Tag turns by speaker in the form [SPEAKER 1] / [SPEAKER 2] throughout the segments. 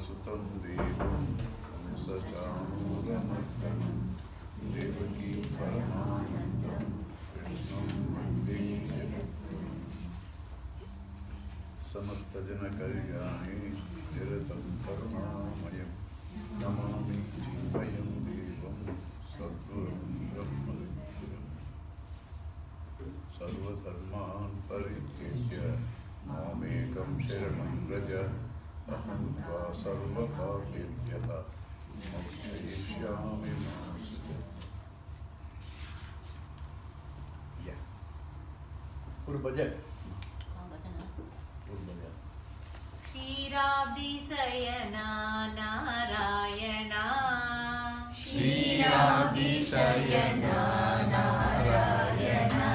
[SPEAKER 1] सुतं देवं सचाणूरमर्दनं देवकी परमानन्दं कृष्णं वन्दे जगद्गुरुं समस्तजनकल्याणे निरतं करुणामयं नमामि चिन्मयं देवं सद्गुरुं ब्रह्मविद्युं सर्वधर्मान् परित्यज्य मामेकं शरणं व्रज अहं त्वा सर्वपापेभ्यः मोक्षयिष्यामि मा शुचः।
[SPEAKER 2] पूर्वजन
[SPEAKER 3] क्षीराब्धिशयना नारायणा
[SPEAKER 4] क्षीराब्धिशयना नारायणा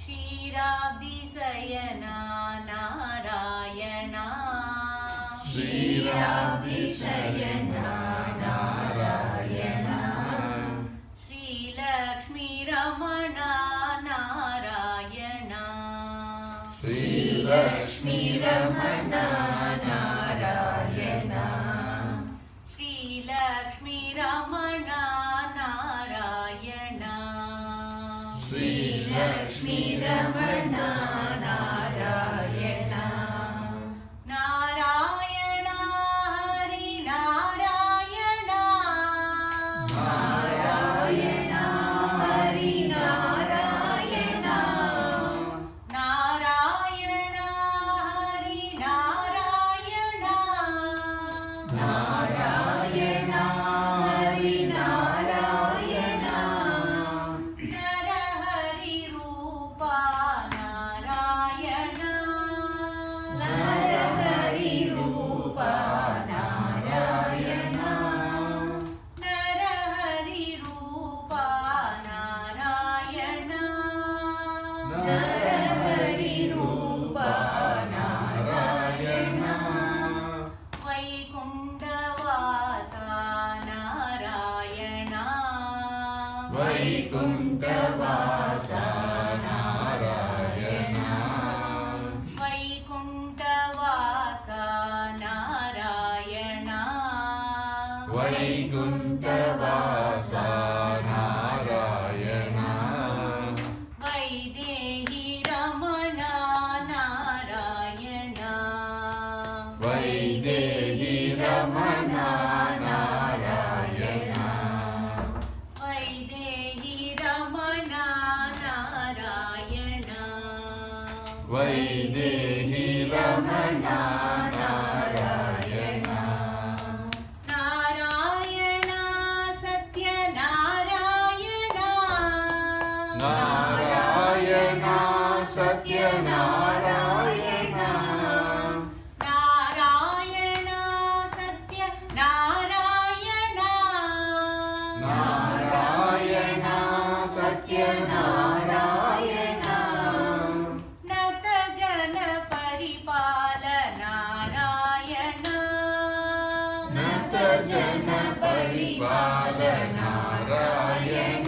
[SPEAKER 3] क्षीराब्धिशयना नारायणा
[SPEAKER 4] क्षीराब्धिशयना नारायणा
[SPEAKER 3] श्रीलक्ष्मीरमणा नारायणा
[SPEAKER 4] श्रीलक्ष्मीरमणा नारायणा
[SPEAKER 3] श्रीलक्ष्मीरमणा नारायणा
[SPEAKER 4] श्रीलक्ष्मीरमणा नारायणा
[SPEAKER 3] नारायण हरि नारायण
[SPEAKER 4] नारायण हरि नारायण
[SPEAKER 3] नारायण हरि नारायण
[SPEAKER 4] नारायण हरि नारायण
[SPEAKER 3] नर हरि रूपा नारायण
[SPEAKER 4] नरहरि रूपा नारायण
[SPEAKER 3] नर हरि रूपा नारायण
[SPEAKER 4] नरहरि रूपा नारायण
[SPEAKER 3] वैकुण्ठवासा नारायण
[SPEAKER 4] वैकुण्ठवासा नारायण
[SPEAKER 3] वैकुण्ठवासा नारायण
[SPEAKER 4] वैकुण्ठवासा नारायण
[SPEAKER 3] वैदेही रमणा नारायण
[SPEAKER 4] वैदेही रमणा नारायण
[SPEAKER 3] वैदेही रमणा नारायण
[SPEAKER 4] वैदेही रमणा नारायण
[SPEAKER 3] नारायण सत्यनारायण
[SPEAKER 4] नारायण सत्यनारायण
[SPEAKER 3] नारायण सत्यनारायण
[SPEAKER 4] नारायण सत्यनारायण
[SPEAKER 3] नत जन परिपाल नारायण
[SPEAKER 4] नत जन परिपाल नारायण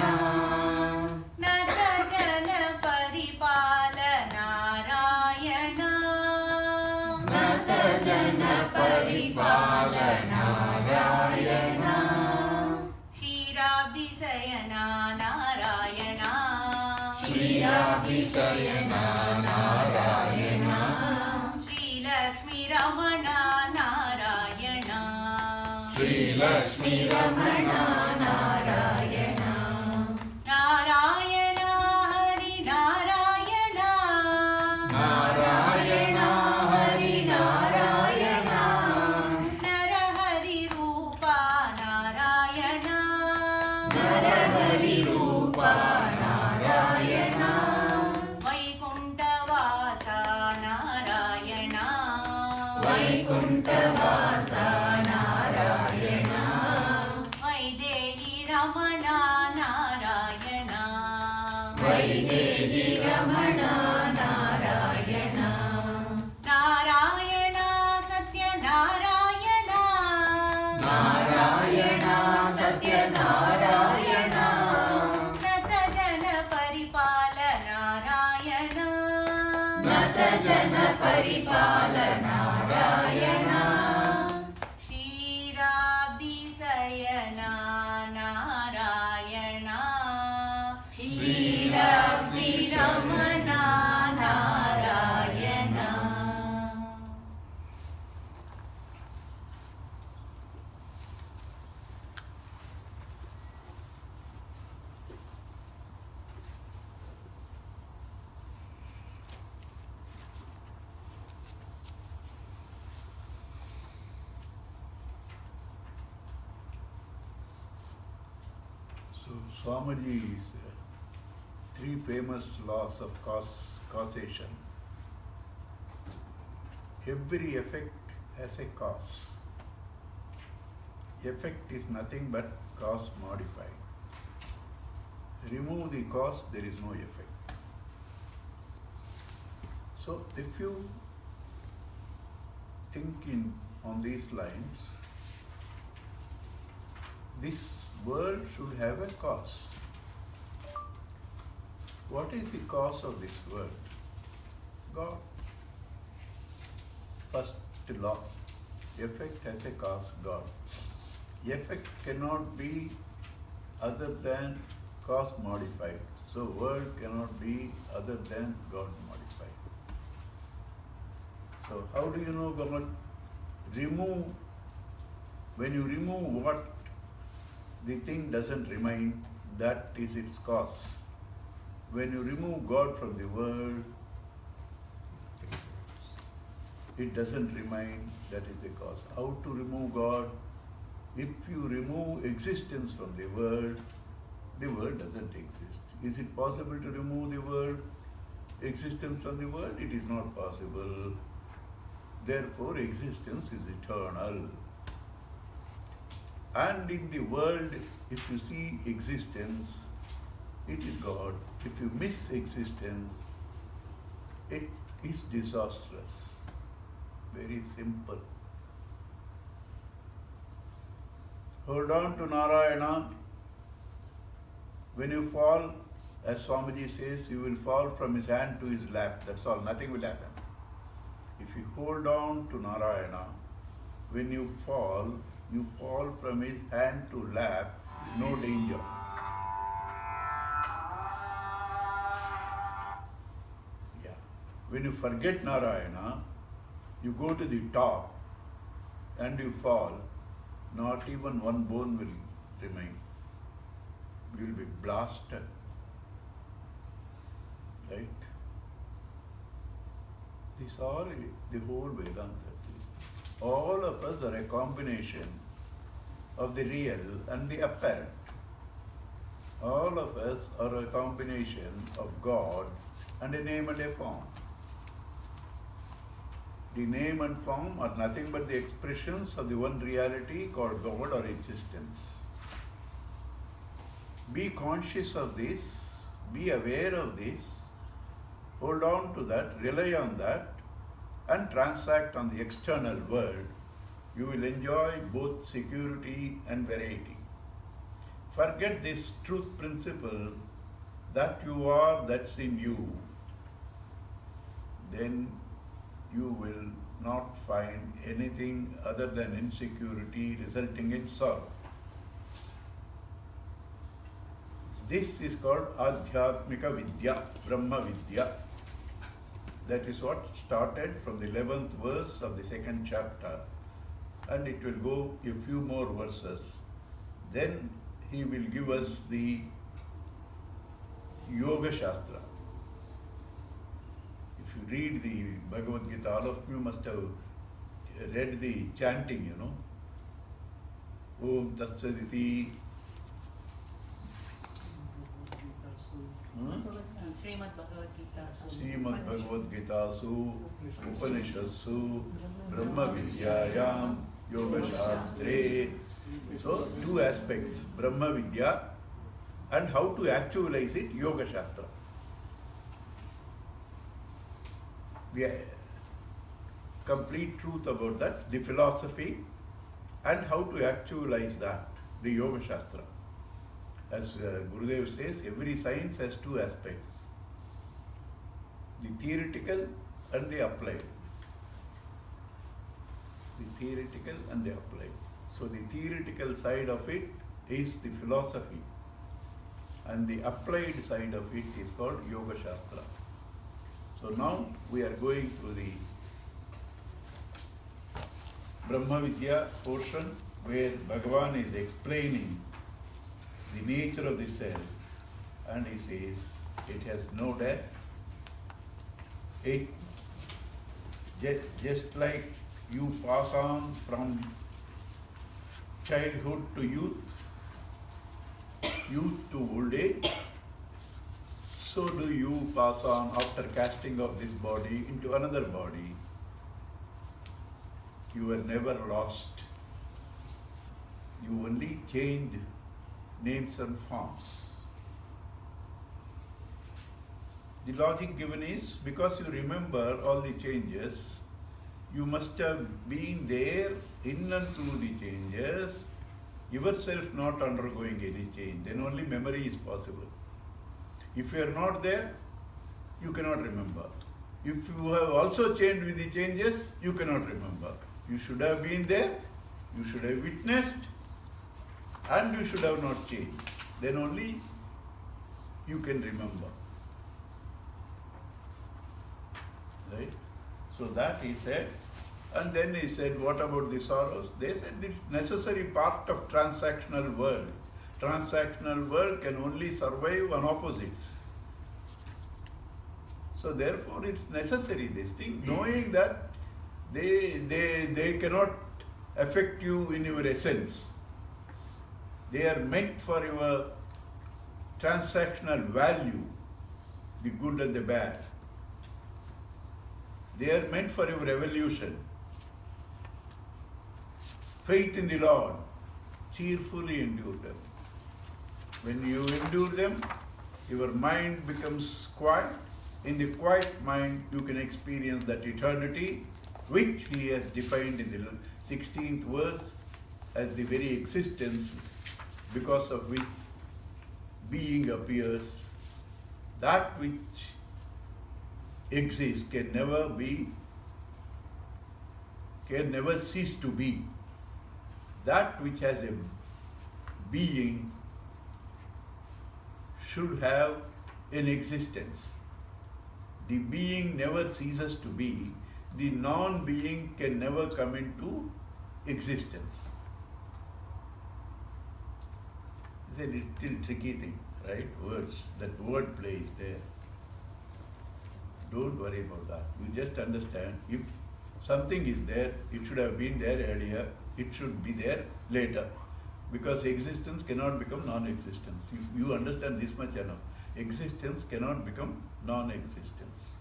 [SPEAKER 3] नत जन परिपाल नारायण
[SPEAKER 4] नत जन परिपाल नारायण
[SPEAKER 3] क्षीराब्धिशयना नारायण
[SPEAKER 4] क्षीराब्धिशयना नारायण
[SPEAKER 3] श्रीलक्ष्मीरमणा नारायण
[SPEAKER 4] श्रीलक्ष्मीरमणा नारायण
[SPEAKER 3] नारायण हरि नारायण
[SPEAKER 4] नारायण हरि नारायण
[SPEAKER 3] नर हरि रूपा नारायण
[SPEAKER 4] नरहरि रूपा नारायण
[SPEAKER 3] वैकुण्ठवासा नारायण
[SPEAKER 4] वैकुण्ठवासा नारायण
[SPEAKER 3] वैदेही रमणा नारायण
[SPEAKER 4] वैदेही रमणा नारायण
[SPEAKER 3] नारायण सत्यनारायण
[SPEAKER 4] नारायण सत्यनारायण
[SPEAKER 3] नत जन परिपाल नारायण
[SPEAKER 4] नत जन परिपाल Narayan
[SPEAKER 1] So Swamiji's three famous laws of causation. Every effect has a cause. Effect is nothing but cause modified. Remove the cause, there is no effect. So if you think on these lines, this world should have a cause. What is the cause of this world? God. First law. Effect has a cause, God. Effect cannot be other than cause modified. So world cannot be other than God modified. So how do you know God? When you remove what the thing doesn't remain, that is its cause. When you remove God from the world, it doesn't remain, that is the cause. How to remove God? If you remove existence from the world doesn't exist. Is it possible to remove the world, existence from the world? It is not possible. Therefore, existence is eternal. And in the world, if you see existence, it is God. If you miss existence, it is disastrous. Very simple. Hold on to Narayana. When you fall, as Swamiji says, you will fall from his hand to his lap. That's all. Nothing will happen. If you hold on to Narayana, when you fall from his hand to lap, no danger. Yeah. When you forget Narayana, you go to the top and you fall, not even one bone will remain. You will be blasted. Right? These are the whole Vedanta says. All of us are a combination of the real and the apparent. All of us are a combination of God and a name and a form. The name and form are nothing but the expressions of the one reality called God or existence. Be conscious of this, be aware of this, hold on to that, rely on that, and transact on the external world. You will enjoy both security and variety. Forget this truth principle that you are, that's in you. Then you will not find anything other than insecurity resulting in sorrow. This is called Adhyatmika Vidya, Brahma Vidya. That is what started from the 11th verse of the 2nd chapter. And it will go a few more verses. Then he will give us the Yoga Shastra. If you read the Bhagavad Gita, all of you must have read the chanting, you know. Om Tatsaditi.
[SPEAKER 4] Srimad Bhagavad Gita.
[SPEAKER 1] Srimad Bhagavad Gita Su Upanishadsu Brahma Vidyayam Yoga Shastre. So, two aspects, Brahma Vidya and how to actualize it, Yoga Shastra. The complete truth about that, the philosophy, and how to actualize that, the Yoga Shastra. As Gurudev says, every science has two aspects, the theoretical and the applied. The theoretical and the applied. So the theoretical side of it is the philosophy, and the applied side of it is called Yoga Shastra. So now we are going through the Brahma Vidya portion where Bhagavan is explaining the nature of the cell, and he says it has no death. It just like you pass on from childhood to youth, youth to old age, so do you pass on after casting off this body into another body. You were never lost. You only changed names and forms. The logic given is, because you remember all the changes, you must have been there in and through the changes, yourself not undergoing any change. Then only memory is possible. If you are not there, you cannot remember. If you have also changed with the changes, you cannot remember. You should have been there, you should have witnessed, and you should have not changed. Then only you can remember. Right? So that he said. And then he said, what about the sorrows? They said it's necessary part of transactional world. Transactional world can only survive on opposites. So therefore it's necessary, this thing, knowing that they cannot affect you in your essence. They are meant for your transactional value, the good and the bad. They are meant for your evolution. Faith in the Lord, cheerfully endure them. When you endure them, your mind becomes quiet. In the quiet mind, you can experience that eternity which he has defined in the 16th verse as the very existence because of which being appears. That which exists can never cease to be. That which has a being should have an existence. The being never ceases to be. The non-being can never come into existence. It's a little tricky thing, right? Words, that word play is there. Don't worry about that. You just understand, if something is there, it should have been there earlier, it should be there later. Because existence cannot become non-existence. If you understand this much enough, existence cannot become non-existence.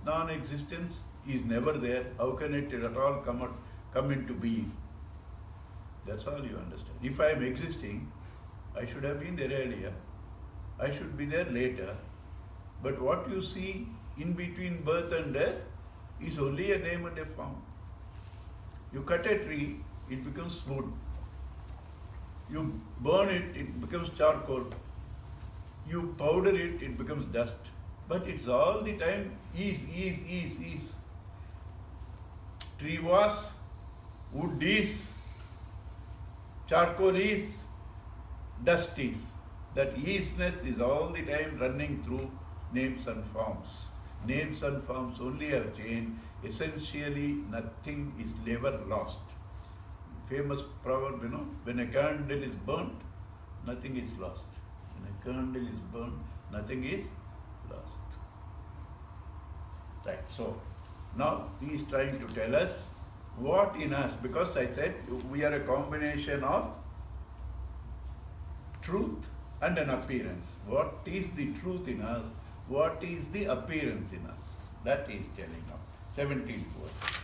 [SPEAKER 1] Non-existence is never there. How can it at all come into being? That's all you understand. If I am existing, I should have been there earlier. I should be there later. But what you see in between birth and death is only a name and a form. You cut a tree, it becomes wood. You burn it, it becomes charcoal. You powder it, it becomes dust. But it's all the time is. Tree was, wood is, charcoal is, dust is. That isness is all the time running through names and forms. Names and forms only have changed. Essentially, nothing is ever lost. Famous proverb, when a candle is burnt, nothing is lost. When a candle is burnt, nothing is lost. Right, so now he is trying to tell us what in us, because I said we are a combination of truth and an appearance. What is the truth in us? What is the appearance in us? That is telling now. 17th verse.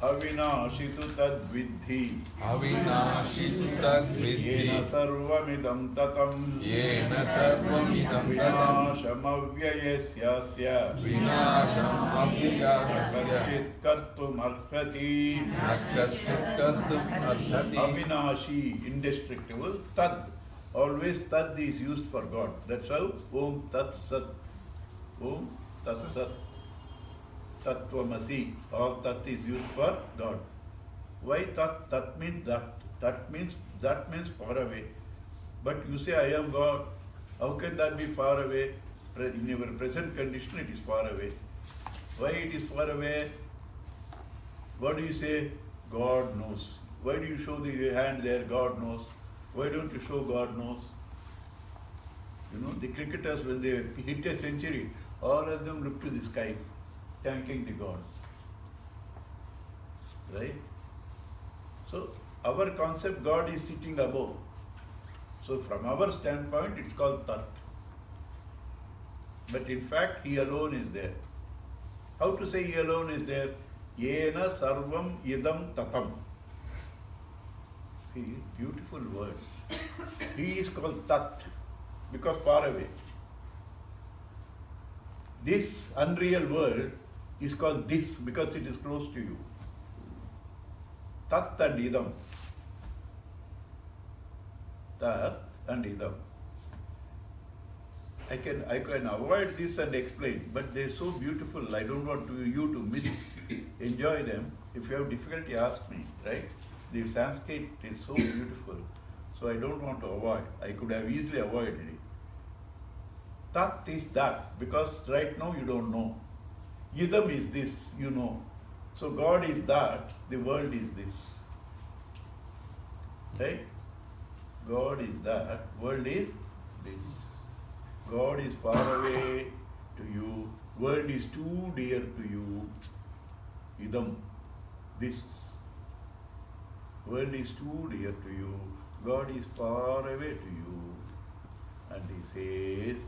[SPEAKER 1] अविनाशितु तद्विद्धि
[SPEAKER 2] अविनाशितु तद्विद्धि
[SPEAKER 1] येन सर्वमिदं ततं
[SPEAKER 2] येन सर्वमिदं
[SPEAKER 1] विनाशमव्ययस्यास्य
[SPEAKER 2] विनाशमव्ययस्य
[SPEAKER 1] कश्चित् कर्तुमर्हति
[SPEAKER 2] कश्चित् कर्तुमर्हति
[SPEAKER 1] Avinashi, indestructible. Tad, always tad is used for God. That's how Om Tat Sat. Om Tat Sat. Tattvamasi. All Tat is used for God. Why Tat? Tat means that. That means far away. But you say I am God. How can that be far away? In your present condition it is far away. Why it is far away? What do you say? God knows. Why do you show the hand there? God knows. Why don't you show God knows? The cricketers, when they hit a century, all of them look to the sky, thanking the gods. Right? So, our concept, God is sitting above. So from our standpoint, it's called Tat. But in fact, He alone is there. How to say He alone is there? Yena sarvam idam tatam. See, beautiful words. He is called Tat because far away. This unreal world is called this because it is close to you. Tat and idam. Tat and idam. I can avoid this and explain, but they're so beautiful. I don't want you to enjoy them. If you have difficulty, ask me, right? The Sanskrit is so beautiful, so I don't want to avoid. I could have easily avoided it. Tat is that, because right now you don't know. Idam is this, you know. So God is that, the world is this. Right? God is that, world is this. God is far away to you, world is too dear to you. Idam, this. World is too dear to you, God is far away to you. And He says,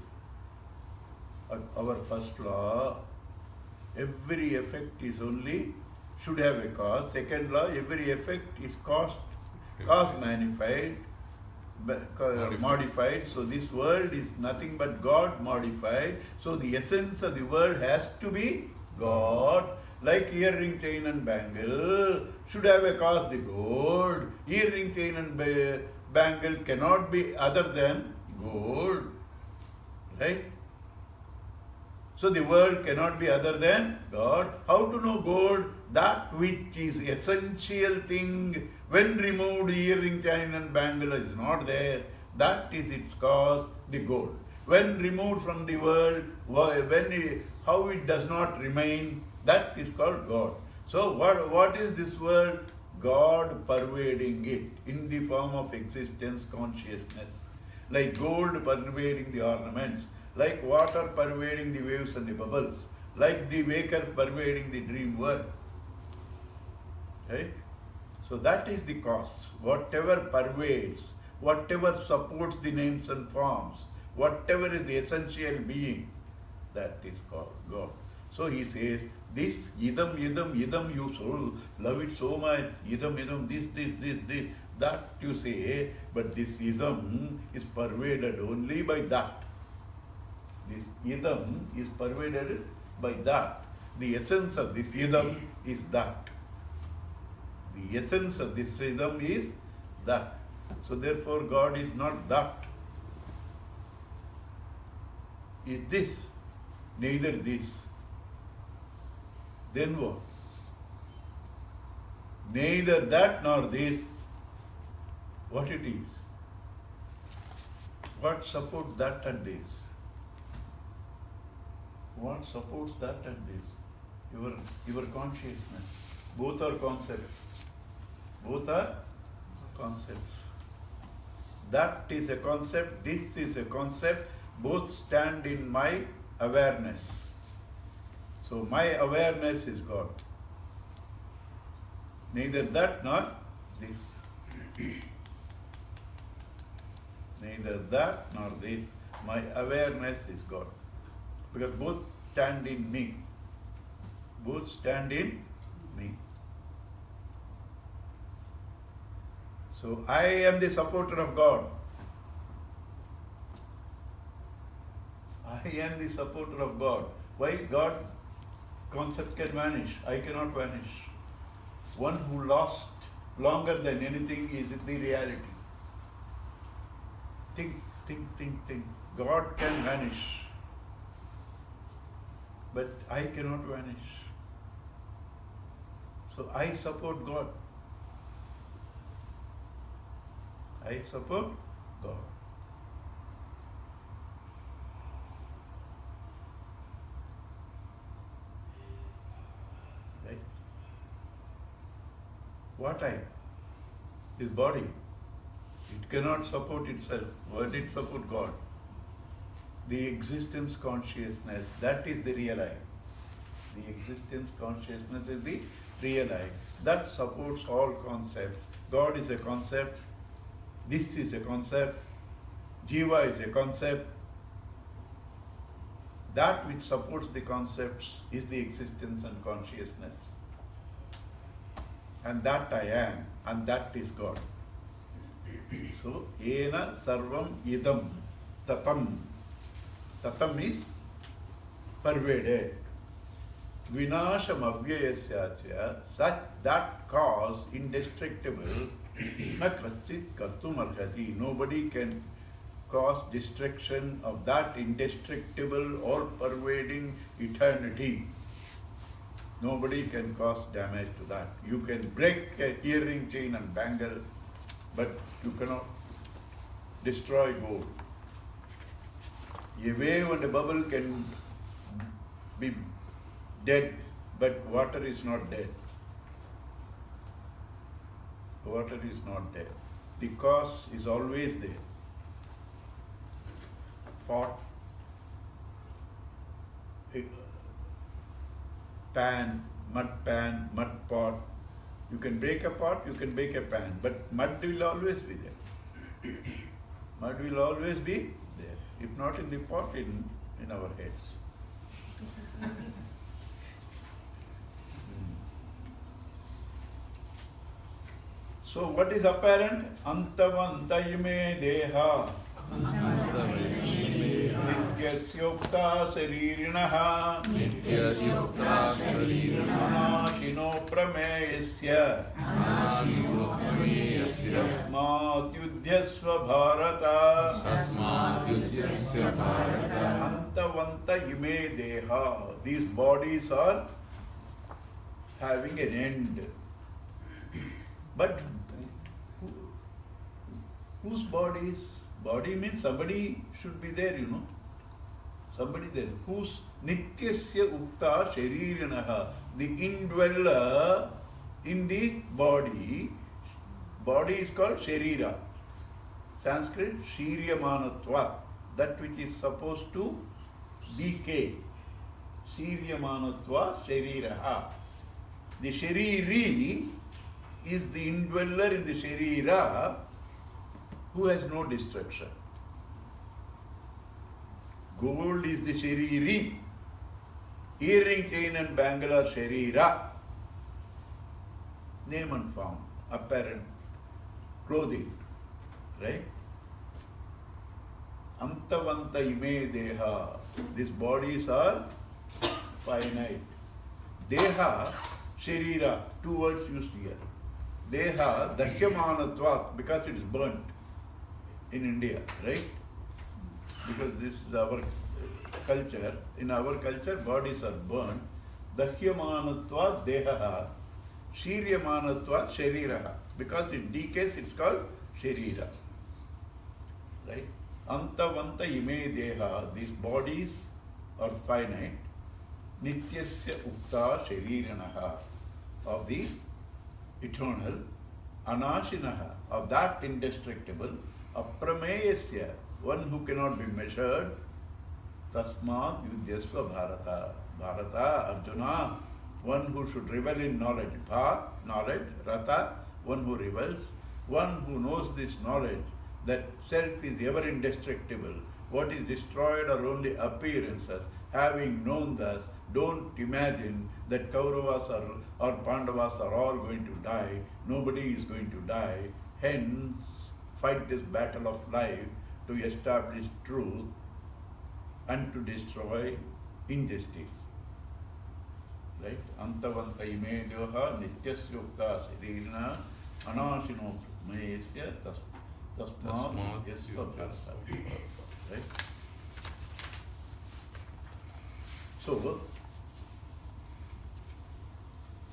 [SPEAKER 1] our first law, every effect is only, should have a cause. Second law, every effect is cause magnified, modified. So this world is nothing but God modified. So the essence of the world has to be God. Like earring, chain and bangle should have a cause, the gold. Earring, chain and bangle cannot be other than gold. Right? So the world cannot be other than God. How to know gold? That which is essential thing, when removed, earring, chain and bangle is not there. That is its cause, the gold. When removed from the world, how it does not remain, that is called God. So what is this world? God pervading it in the form of existence, consciousness. Like gold pervading the ornaments, like water pervading the waves and the bubbles, like the waker pervading the dream world. Right? So that is the cause. Whatever pervades, whatever supports the names and forms, whatever is the essential being, that is called God. So He says, this idam, you so love it so much, idam, this, that you say, but this idam is pervaded only by that. This idam is pervaded by that. The essence of this idam is that. The essence of this idam is that. So therefore God is not that. Is this, neither this. Then what? Neither that nor this. What it is? What supports that and this? What supports that and this? Your consciousness. Both are concepts. Both are concepts. That is a concept, this is a concept, both stand in my awareness. So my awareness is God. Neither that nor this. Neither that nor this. My awareness is God. Because both stand in me. Both stand in me. So I am the supporter of God. I am the supporter of God. Why God concept can vanish? I cannot vanish. One who lasts longer than anything is the reality. Think. God can vanish. But I cannot vanish. So I support God. I support God. Right? What I? This body. It cannot support itself. Why did it support God? The existence consciousness, that is the real I. The existence consciousness is the real I. That supports all concepts. God is a concept. This is a concept. Jiva is a concept. That which supports the concepts is the existence and consciousness. And that I am, and that is God. So, ena sarvam idam tatam. Tatam is pervaded. Vinasham avyayasya, such that cause indestructible, na krachit kartum arhati. Nobody can cause destruction of that indestructible, all-pervading eternity. Nobody can cause damage to that. You can break a earring chain and bangle, but you cannot destroy gold. A wave and a bubble can be dead, but water is not dead. Water is not dead. The cause is always there. Pot, pan, mud pot. You can break a pot, you can break a pan, but mud will always be there. Mud will always be there. If not in the pot, in our heads. So what is apparent? Antavanta ime deha. Nityasyukta saririnaha.
[SPEAKER 2] Nityasyukta saririnaha.
[SPEAKER 1] Anashino prameyasya.
[SPEAKER 2] Anashino prameyasya.
[SPEAKER 1] Tasmat yudhyasva bharata.
[SPEAKER 2] Tasmat yudhyasya bharata.
[SPEAKER 1] Antavanta ime deha. These bodies are having an end. But whose bodies? Body means somebody should be there, you know. Somebody there. Whose nityasya ukta sharirinaha. The indweller in the body. Body is called sharira. Sanskrit, shiryamanatva. That which is supposed to decay. Shiryamanatva shariraha. The shariri is the indweller in the sharira who has no destruction. Gold is the shariri. Earring, chain and bangle are sharira. Name and form, apparent, clothing, right? Antavanta ime deha. These bodies are finite. Deha, sharira, two words used here. Deha, dahyamanatvat, because it is burnt in India, right? Because this is our culture. In our culture, bodies are burnt. Dahyamanatvat deha, shiryamanatvat shariraha. Because it decays, it's called sharira. Right? Antavanta ime deha, these bodies are finite. Nityasya ukta shariranaha, of the eternal. Anashinaha, of that indestructible. Aprameyasya, one who cannot be measured. Tasmat yudhyasva bharata. Bharata, Arjuna, one who should revel in knowledge. Bha, knowledge. Rata, one who revels. One who knows this knowledge, that self is ever indestructible. What is destroyed are only appearances. Having known thus, don't imagine that Kauravas or Pandavas are all going to die. Nobody is going to die. Hence, fight this battle of life to establish truth and to destroy injustice. Right? Antavanta ime deha nityasya ukta sharirina anashino mayesya tasmat yasya bharata. Right? So,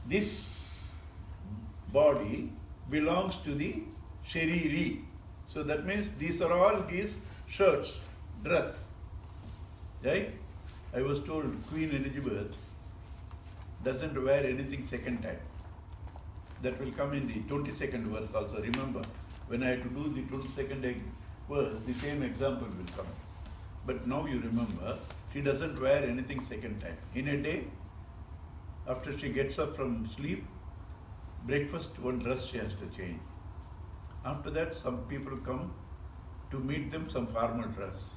[SPEAKER 1] this body belongs to the shariri. So that means these are all his shirts, dress. Right? I was told Queen Elizabeth doesn't wear anything second time. That will come in the 22nd verse also. Remember, when I had to do the 22nd verse, the same example will come. But now you remember, she doesn't wear anything second time. In a day, after she gets up from sleep, breakfast, one dress she has to change. After that, some people come To meet them, some formal dress.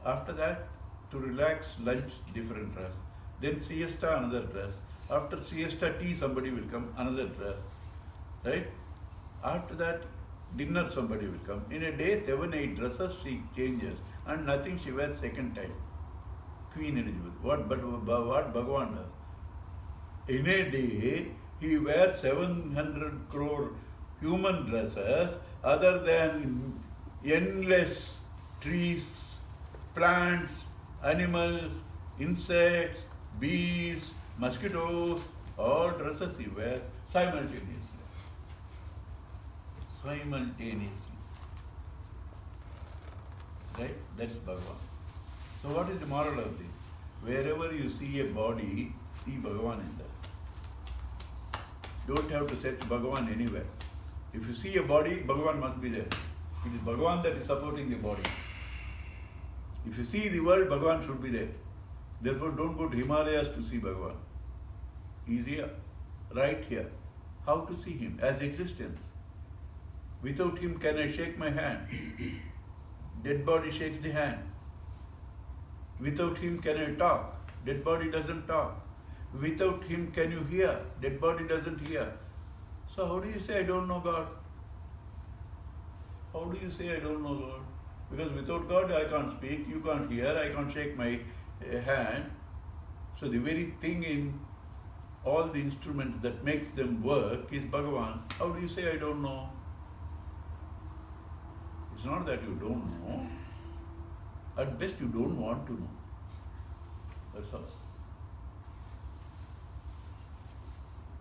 [SPEAKER 1] After that, to relax, lunch, different dress. Then siesta, another dress. After siesta, tea, somebody will come, another dress. Right? After that, dinner, somebody will come. In a day, 7-8 dresses she changes, and nothing she wears second time. Queen Elizabeth. What Bhagavan does? In a day, he wears 700 crore human dresses, other than endless trees, plants, animals, insects, bees, mosquitoes, all dresses he wears simultaneously. Simultaneously. Right? That's Bhagavan. So what is the moral of this? Wherever you see a body, see Bhagavan in that. Don't have to search Bhagavan anywhere. If you see a body, Bhagavan must be there. It is Bhagavan that is supporting the body. If you see the world, Bhagavan should be there. Therefore, don't go to Himalayas to see Bhagavan. He is here, right here. How to see him? As existence. Without him, can I shake my hand? Dead body shakes the hand. Without him, can I talk? Dead body doesn't talk. Without him, can you hear? Dead body doesn't hear. So how do you say I don't know God? How do you say I don't know God? Because without God I can't speak, you can't hear, I can't shake my hand. So the very thing in all the instruments that makes them work is Bhagavan. How do you say I don't know? It's not that you don't know. At best you don't want to know. That's all.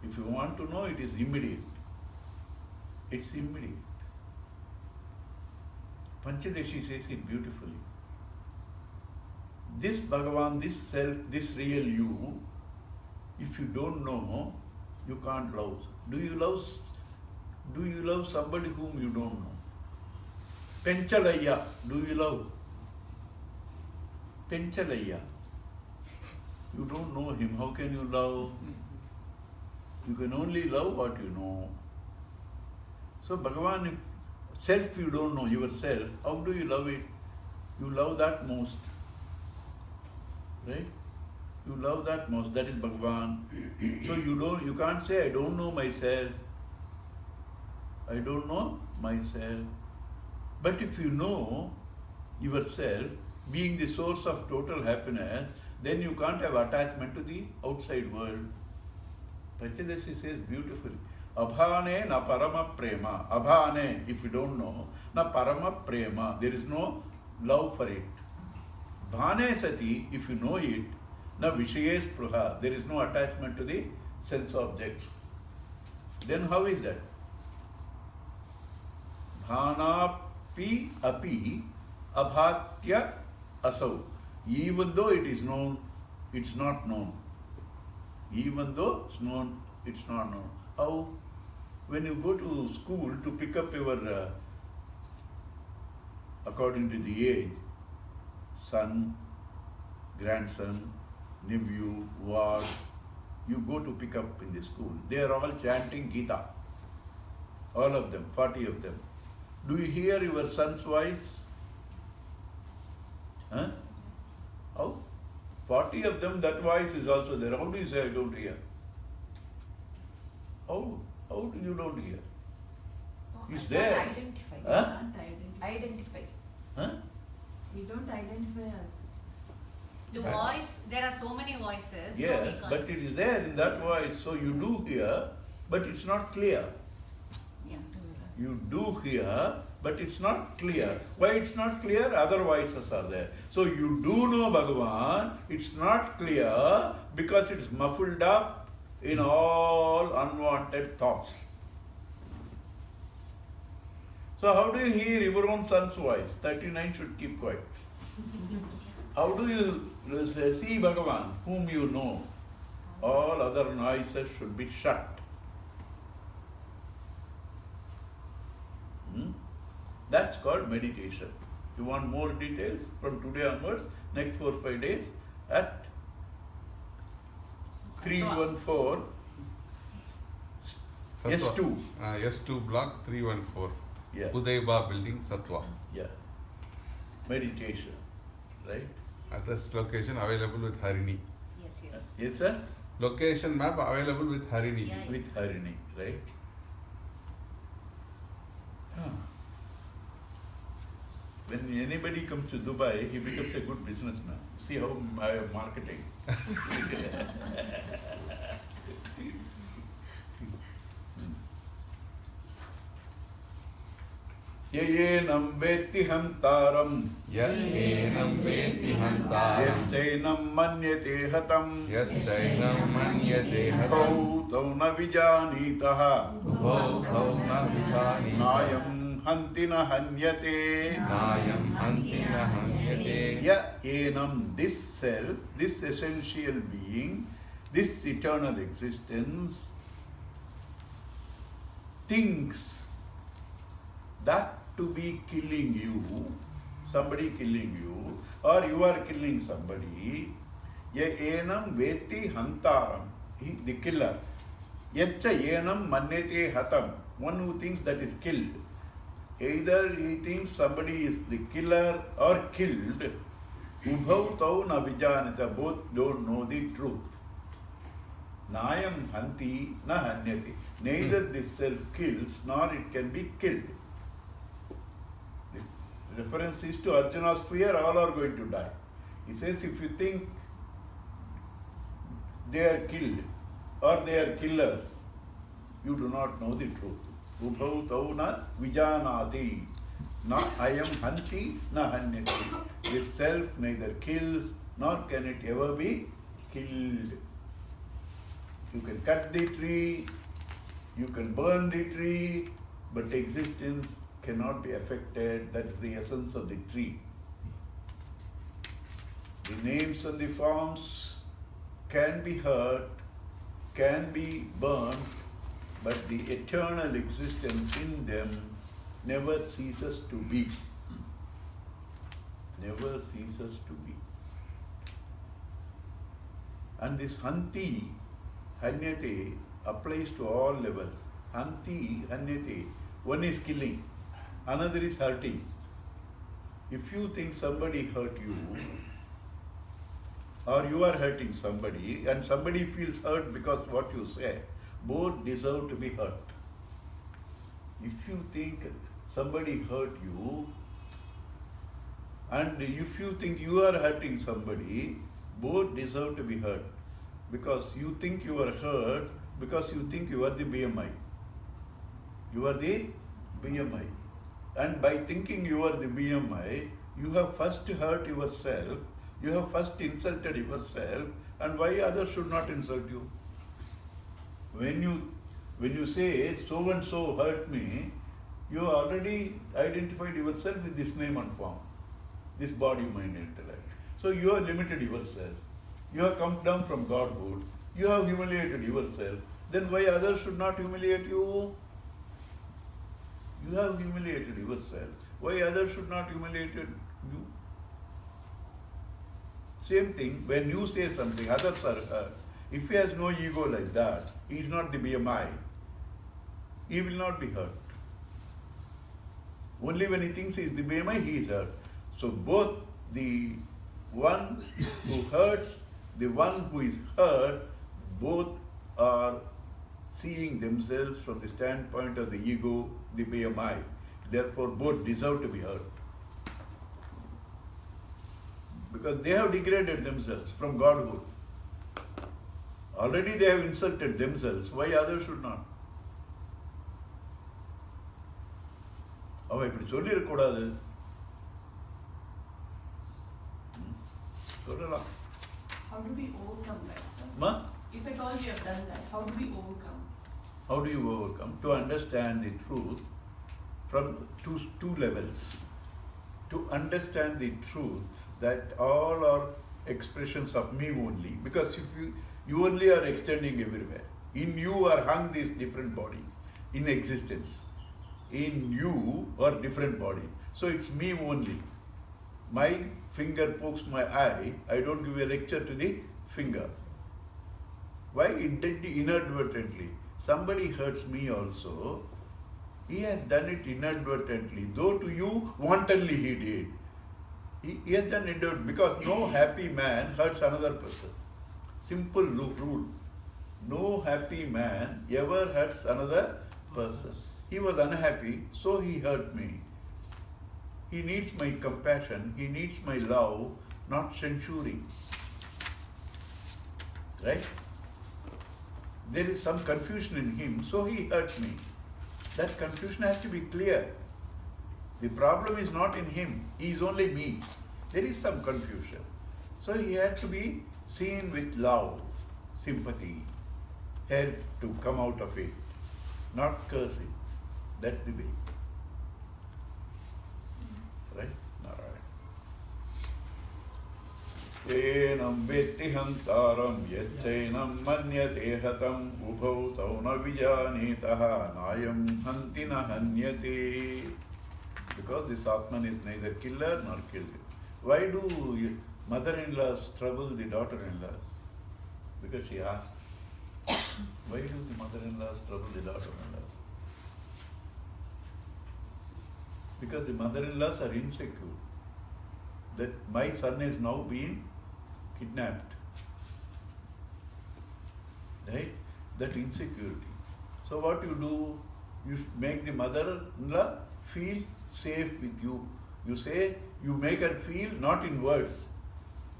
[SPEAKER 1] If you want to know, it is immediate. It's immediate. Panchadeshi says it beautifully. This Bhagavan, this self, this real you, if you don't know, you can't love. Do you love somebody whom you don't know? Penchalaya, do you love? Penchalaya. You don't know him, how can you love? You can only love what you know. So Bhagavan, if self you don't know, yourself, how do you love it? You love that most. Right? You love that most, that is Bhagavan. So you can't say, I don't know myself. I don't know myself. But if you know yourself, being the source of total happiness, then you can't have attachment to the outside world. Panchadasi says beautifully, Abhane na parama prema. Abhane, if you don't know, na parama prema. There is no love for it. Bhane sati, if you know it, na vishaye spruha. There is no attachment to the sense objects. Then how is that? Bhanapi api abhatya asau. Even though it is known, it's not known. Even though it's known, it's not known. How? When you go to school to pick up your, according to the age, son, grandson, nephew, ward, you go to pick up in the school. They are all chanting Gita. All of them, 40 of them. Do you hear your son's voice? Huh? How? 40 of them, that voice is also there. How do you say I don't hear? How do you don't hear? It's there.
[SPEAKER 5] Identify.
[SPEAKER 1] Huh?
[SPEAKER 5] Identify.
[SPEAKER 1] Huh?
[SPEAKER 5] We don't identify.
[SPEAKER 3] The voice, there are so many voices.
[SPEAKER 1] Yes,
[SPEAKER 3] so we can't.
[SPEAKER 1] but it is there in that voice. So you do hear, but it's not clear.
[SPEAKER 3] Yeah.
[SPEAKER 1] You do hear, but it's not clear. Why it's not clear? Other voices are there. So you do know Bhagavan, it's not clear because it's muffled up in all unwanted thoughts. So how do you hear your own son's voice? 39 should keep quiet. How do you see Bhagavan, whom you know? All other noises should be shut. That's called meditation. You want more details from today onwards, next 4-5 days at 314 S2.
[SPEAKER 2] S2 block 314.
[SPEAKER 1] Yeah.
[SPEAKER 6] Udaiba building, Sattva.
[SPEAKER 1] Yeah. Meditation, right?
[SPEAKER 6] Address location available with Harini.
[SPEAKER 4] Yes, yes.
[SPEAKER 1] Yes, sir?
[SPEAKER 6] Location map available with Harini.
[SPEAKER 4] Yeah.
[SPEAKER 1] With Harini, right? Huh. When anybody comes to Dubai, he becomes a good businessman. See how I am marketing. येनं वेत्ति हन्तारम्
[SPEAKER 6] Yenam veti hantaram.
[SPEAKER 1] यश्चैनं मन्यते हतम्
[SPEAKER 6] Yaschainam manyate
[SPEAKER 1] तौ
[SPEAKER 6] hatam.
[SPEAKER 1] तौ न विजानीतः
[SPEAKER 6] Ubhau thau na vichanita.
[SPEAKER 1] नायं हन्ति न हन्यते
[SPEAKER 6] Nayam hanti na hanyate.
[SPEAKER 1] य एनं this self, this essential being, this eternal existence thinks that to be killing you, somebody killing you, or you are killing somebody, ya enam veti hantaram, the killer. Yaccha enam mannete hatam, one who thinks that is killed. Either he thinks somebody is the killer or killed. Ubhau tau na vijanita, both don't know the truth. Nayam hanti na hanyati. Neither this self kills nor it can be killed. The reference is to Arjuna's fear, all are going to die. He says, if you think they are killed or they are killers, you do not know the truth. Ubhau tau na vijanati. Na ayam hanti na hanyati. This self neither kills nor can it ever be killed. You can cut the tree, you can burn the tree, but existence cannot be affected. That's the essence of the tree. The names and the forms can be hurt, can be burned, but the eternal existence in them never ceases to be. Never ceases to be. And this hanti, hanyate, applies to all levels. Hanti, hanyate, one is killing, another is hurting. If you think somebody hurt you, or you are hurting somebody, and somebody feels hurt because what you say, both deserve to be hurt. If you think somebody hurt you, and if you think you are hurting somebody, both deserve to be hurt. Because you think you are hurt, because you think you are the BMI. You are the BMI. And by thinking you are the BMI, you have first hurt yourself, you have first insulted yourself, and why others should not insult you? When you say so and so hurt me, you already identified yourself with this name and form, this body, mind, intellect. So you have limited yourself. You have come down from Godhood. You have humiliated yourself. Then why others should not humiliate you? You have humiliated yourself. Why others should not humiliate you? Same thing, when you say something, others are hurt. If he has no ego like that, he is not the BMI. He will not be hurt. Only when he thinks he is the BMI, he is hurt. So both the one who hurts, the one who is hurt, both are seeing themselves from the standpoint of the ego, the BMI. Therefore, both deserve to be hurt. Because they have degraded themselves from Godhood. Already they have insulted themselves. Why others should not? அவன் இப்படி சொல்லிடக்கூடாது. சொல்லலாம்.
[SPEAKER 5] How do we overcome that, sir?
[SPEAKER 1] Ma?
[SPEAKER 5] If at all we have done that, how do we overcome?
[SPEAKER 1] How do you overcome? To understand the truth from two levels. To understand the truth that all are expressions of me only. Because if you only are extending everywhere. In you are hung these different bodies in existence. In you are different bodies. So it's me only. My finger pokes my eye, I don't give a lecture to the finger. Why? It did inadvertently. Somebody hurts me also. He has done it inadvertently, though to you wantonly he did. He has done it because no happy man hurts another person. Simple rule. No happy man ever hurts another person. He was unhappy, so he hurt me. He needs my compassion, he needs my love, not censuring. Right? There is some confusion in him, so he hurt me. That confusion has to be clear. The problem is not in him, he is only me. There is some confusion. So he had to be seen with love, sympathy, help to come out of it, not cursing. That's the way. Right? Enam vetti hantaram yacchainam manyate hatam ubhau tau na vijanitaha nayam hanti na hanyate. Because this Atman is neither killer nor killed. Why do mother-in-laws trouble the daughter-in-laws? Because she asked. Why do the mother-in-laws trouble the daughter-in-laws? Because the mother-in-laws are insecure that my son is now being kidnapped. Right? That insecurity. So what you do? You make the mother-in-law feel safe with you. You say, you make her feel not in words.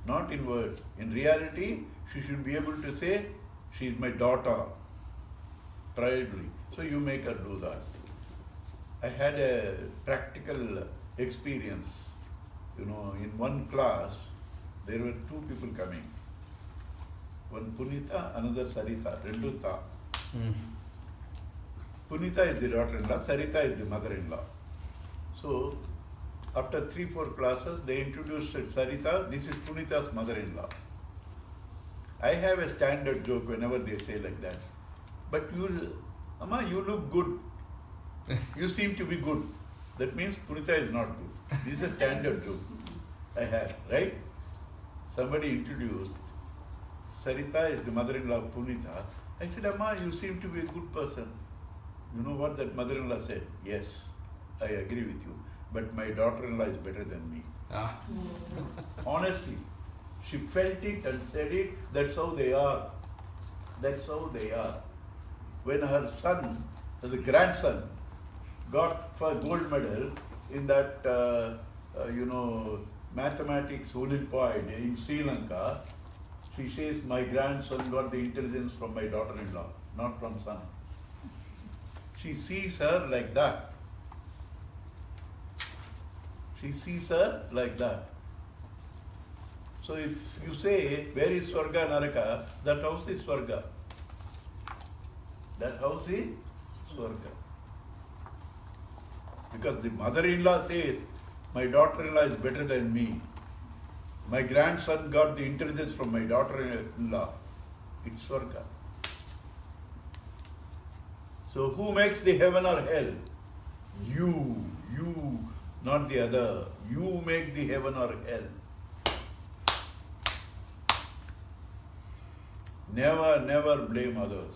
[SPEAKER 1] Not in words. In reality, she should be able to say, she is my daughter, proudly. So you make her do that. I had a practical experience. You know, in one class, there were two people coming. One Punita, another Sarita, Renduta. Punita is the daughter-in-law, Sarita is the mother-in-law. So, after 3-4 classes, they introduced Sarita, this is Punita's mother-in-law. I have a standard joke whenever they say like that. But Amma, you look good. You seem to be good. That means Punita is not good. This is a standard joke I have, right? Somebody introduced, Sarita is the mother-in-law of Punita. I said, Amma, you seem to be a good person. You know what that mother-in-law said? Yes, I agree with you. But my daughter-in-law is better than me. Honestly, she felt it and said it. That's how they are. That's how they are. When her son, the grandson, got for gold medal in that, mathematics Olympiad in Sri Lanka, she says, my grandson got the intelligence from my daughter-in-law, not from son. She sees her like that. She sees her like that. So if you say, where is Swarga Naraka? That house is Swarga. That house is Swarga. Because the mother-in-law says, my daughter-in-law is better than me. My grandson got the intelligence from my daughter-in-law. It's Swarga. So who makes the heaven or hell? You, not the other. You make the heaven or hell. Never blame others.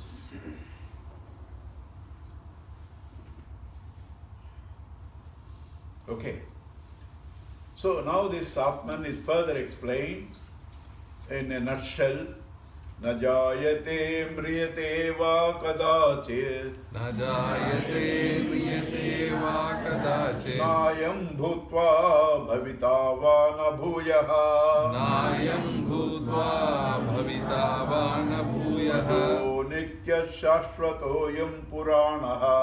[SPEAKER 1] Okay. So now this Atman is further explained in a nutshell. Na jayate mriyate va kadachit.
[SPEAKER 6] Na jayate mriyate va kadachit.
[SPEAKER 1] Nayam bhutva bhavita va na bhuyaha.
[SPEAKER 6] Nayam bhutva bhavita va na bhuyaha.
[SPEAKER 1] Ajo nitya shashvatoyam puranaha.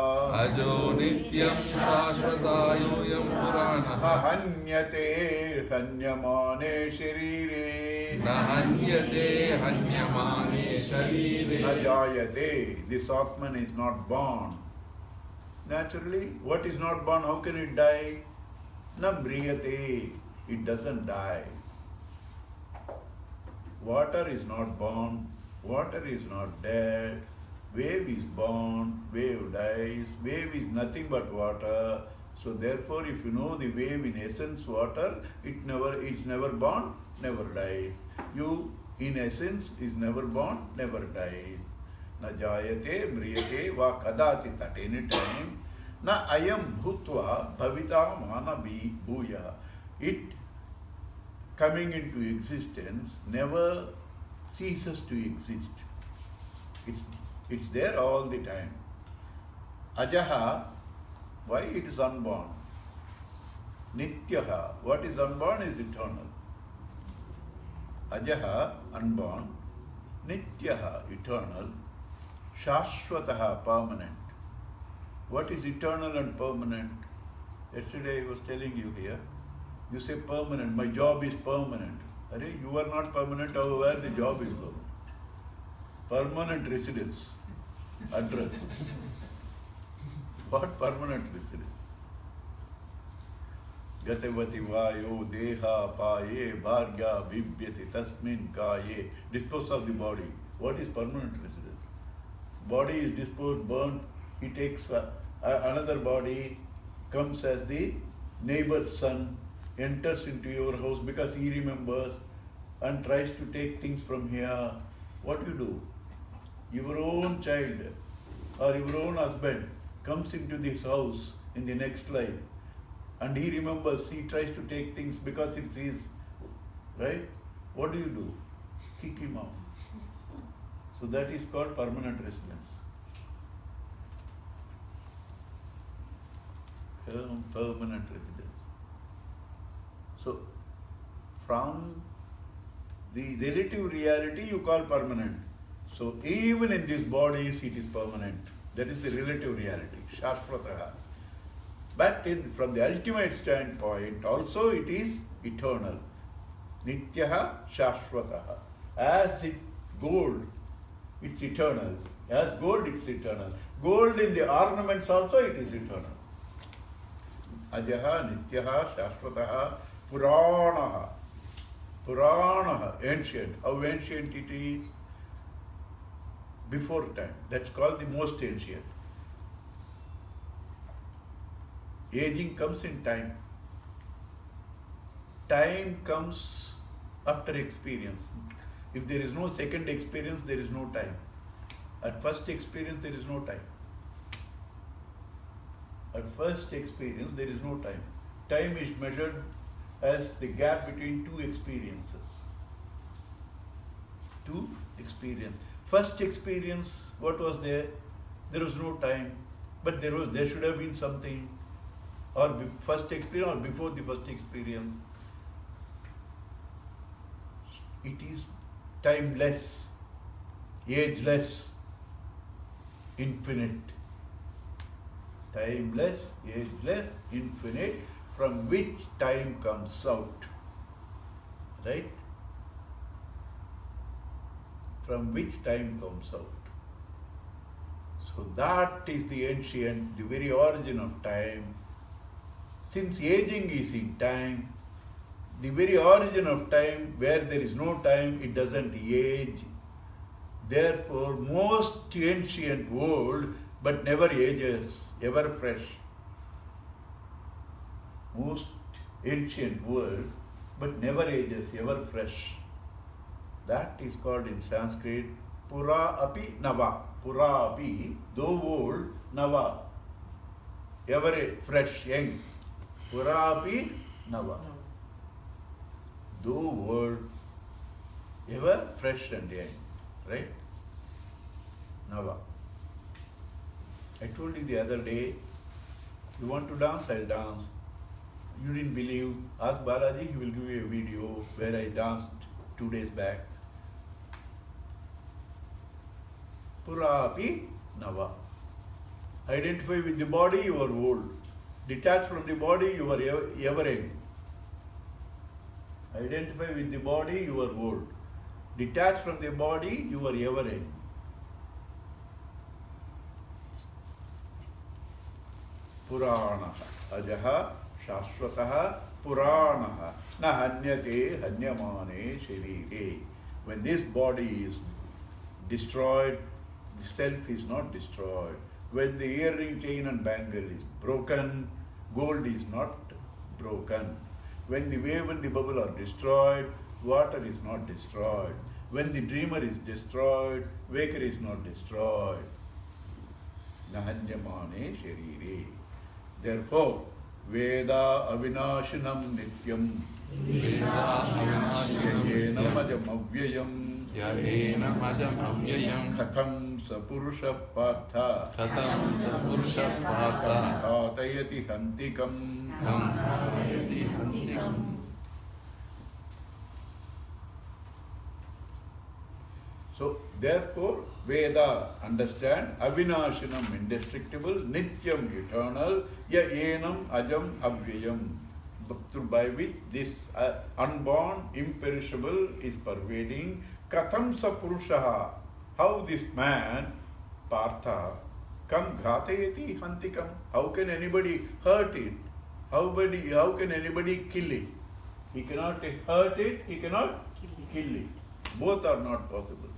[SPEAKER 6] Ajo nityam shashvatayoyam puranaha.
[SPEAKER 1] Hanyate hanyamane sharire.
[SPEAKER 6] Nahanyate hanyamane sharire.
[SPEAKER 1] Najayate. This Atman is not born. Naturally, what is not born, how can it die? Namriyate. It doesn't die. Water is not born. Water is not dead. Wave is born. Wave dies. Wave is nothing but water. So therefore, if you know the wave in essence water, it's never born, never dies. You in essence is never born, never dies. Na jayate mriyate va kadachit. At any time, Na ayam bhutva bhavita mana bhuya. It coming into existence never ceases to exist. It's there all the time. Ajaha, why it is unborn? Nityaha, what is unborn is eternal. Ajaha, unborn. Nityaha, eternal. Shashwataha, permanent. What is eternal and permanent? Yesterday I was telling you here, you say permanent, my job is permanent. Arey, you are not permanent, however, the job is permanent. Permanent residence, address. What permanent residence? Gatavati vayo deha paye bharga bibhyati tasmin kaye. Dispose of the body. What is permanent residence? Body is disposed, burnt. He takes another body, comes as the neighbor's son, enters into your house because he remembers and tries to take things from here. What you do? Your own child or your own husband comes into this house in the next life and he remembers, he tries to take things because it's his, right? What do? Kick him out. So that is called permanent residence. Permanent residence. So from the relative reality you call permanent. So even in these bodies it is permanent. That is the relative reality, Shashwataha. But from the ultimate standpoint also it is eternal. Nityaha Shashwataha. As gold, it's eternal. As gold, it's eternal. Gold in the ornaments also it is eternal. Ajaha, Nityaha, Shashwataha, Puranaha. Puranaha, ancient. How ancient it is? Before time. That's called the most ancient. Aging comes in time. Time comes after experience. If there is no second experience, there is no time. At first experience, there is no time. At first experience, there is no time. Time is measured as the gap between two experiences. Two experience. First experience, what was there? There was no time, but there should have been something. Or first experience or before the first experience. It is timeless, ageless, infinite. Timeless, ageless, infinite, from which time comes out. Right? From which time comes out. So that is the ancient, the very origin of time. Since aging is in time, the very origin of time, where there is no time, it doesn't age. Therefore, most ancient world, but never ages, ever fresh. Most ancient world, but never ages, ever fresh. That is called in Sanskrit Pura api Nava. Pura api, though old, Nava. Ever fresh, young. Pura api Nava. Though old, ever fresh and young. Right? Nava. I told you the other day, you want to dance, I'll dance. You didn't believe. Ask Balaji, he will give you a video where I danced 2 days back. Purapi Nava. Identify with the body, you are old. Detach from the body, you are ever young. Identify with the body, you are old. Detach from the body, you are ever young. Puranaha. Ajaha Shashwataha Puranaha. Na hanyate hanyamane sharire. When this body is destroyed, the self is not destroyed. When the earring, chain and bangle is broken, gold is not broken. When the wave and the bubble are destroyed, water is not destroyed. When the dreamer is destroyed, waker is not destroyed. Nahanyamane sharire. Therefore, Veda avinashinam nityam.
[SPEAKER 2] Veda avinashinam
[SPEAKER 1] Yenam ajam avyayam.
[SPEAKER 2] Yayenam ajam avyayam.
[SPEAKER 1] Katham sapurusha partha.
[SPEAKER 2] Katham sapurusha partha.
[SPEAKER 1] Ghatayati hantikam.
[SPEAKER 2] Kam dharayati hantikam.
[SPEAKER 1] So, therefore, Veda, understand, avinashinam, indestructible, nityam, eternal, yenam, ajam, avyayam, by which this unborn, imperishable is pervading. Katham sa purushaha, how this man, Partha, kam ghatayati hantikam, how can anybody hurt it? How can anybody kill it? He cannot hurt it, he cannot kill it. Both are not possible.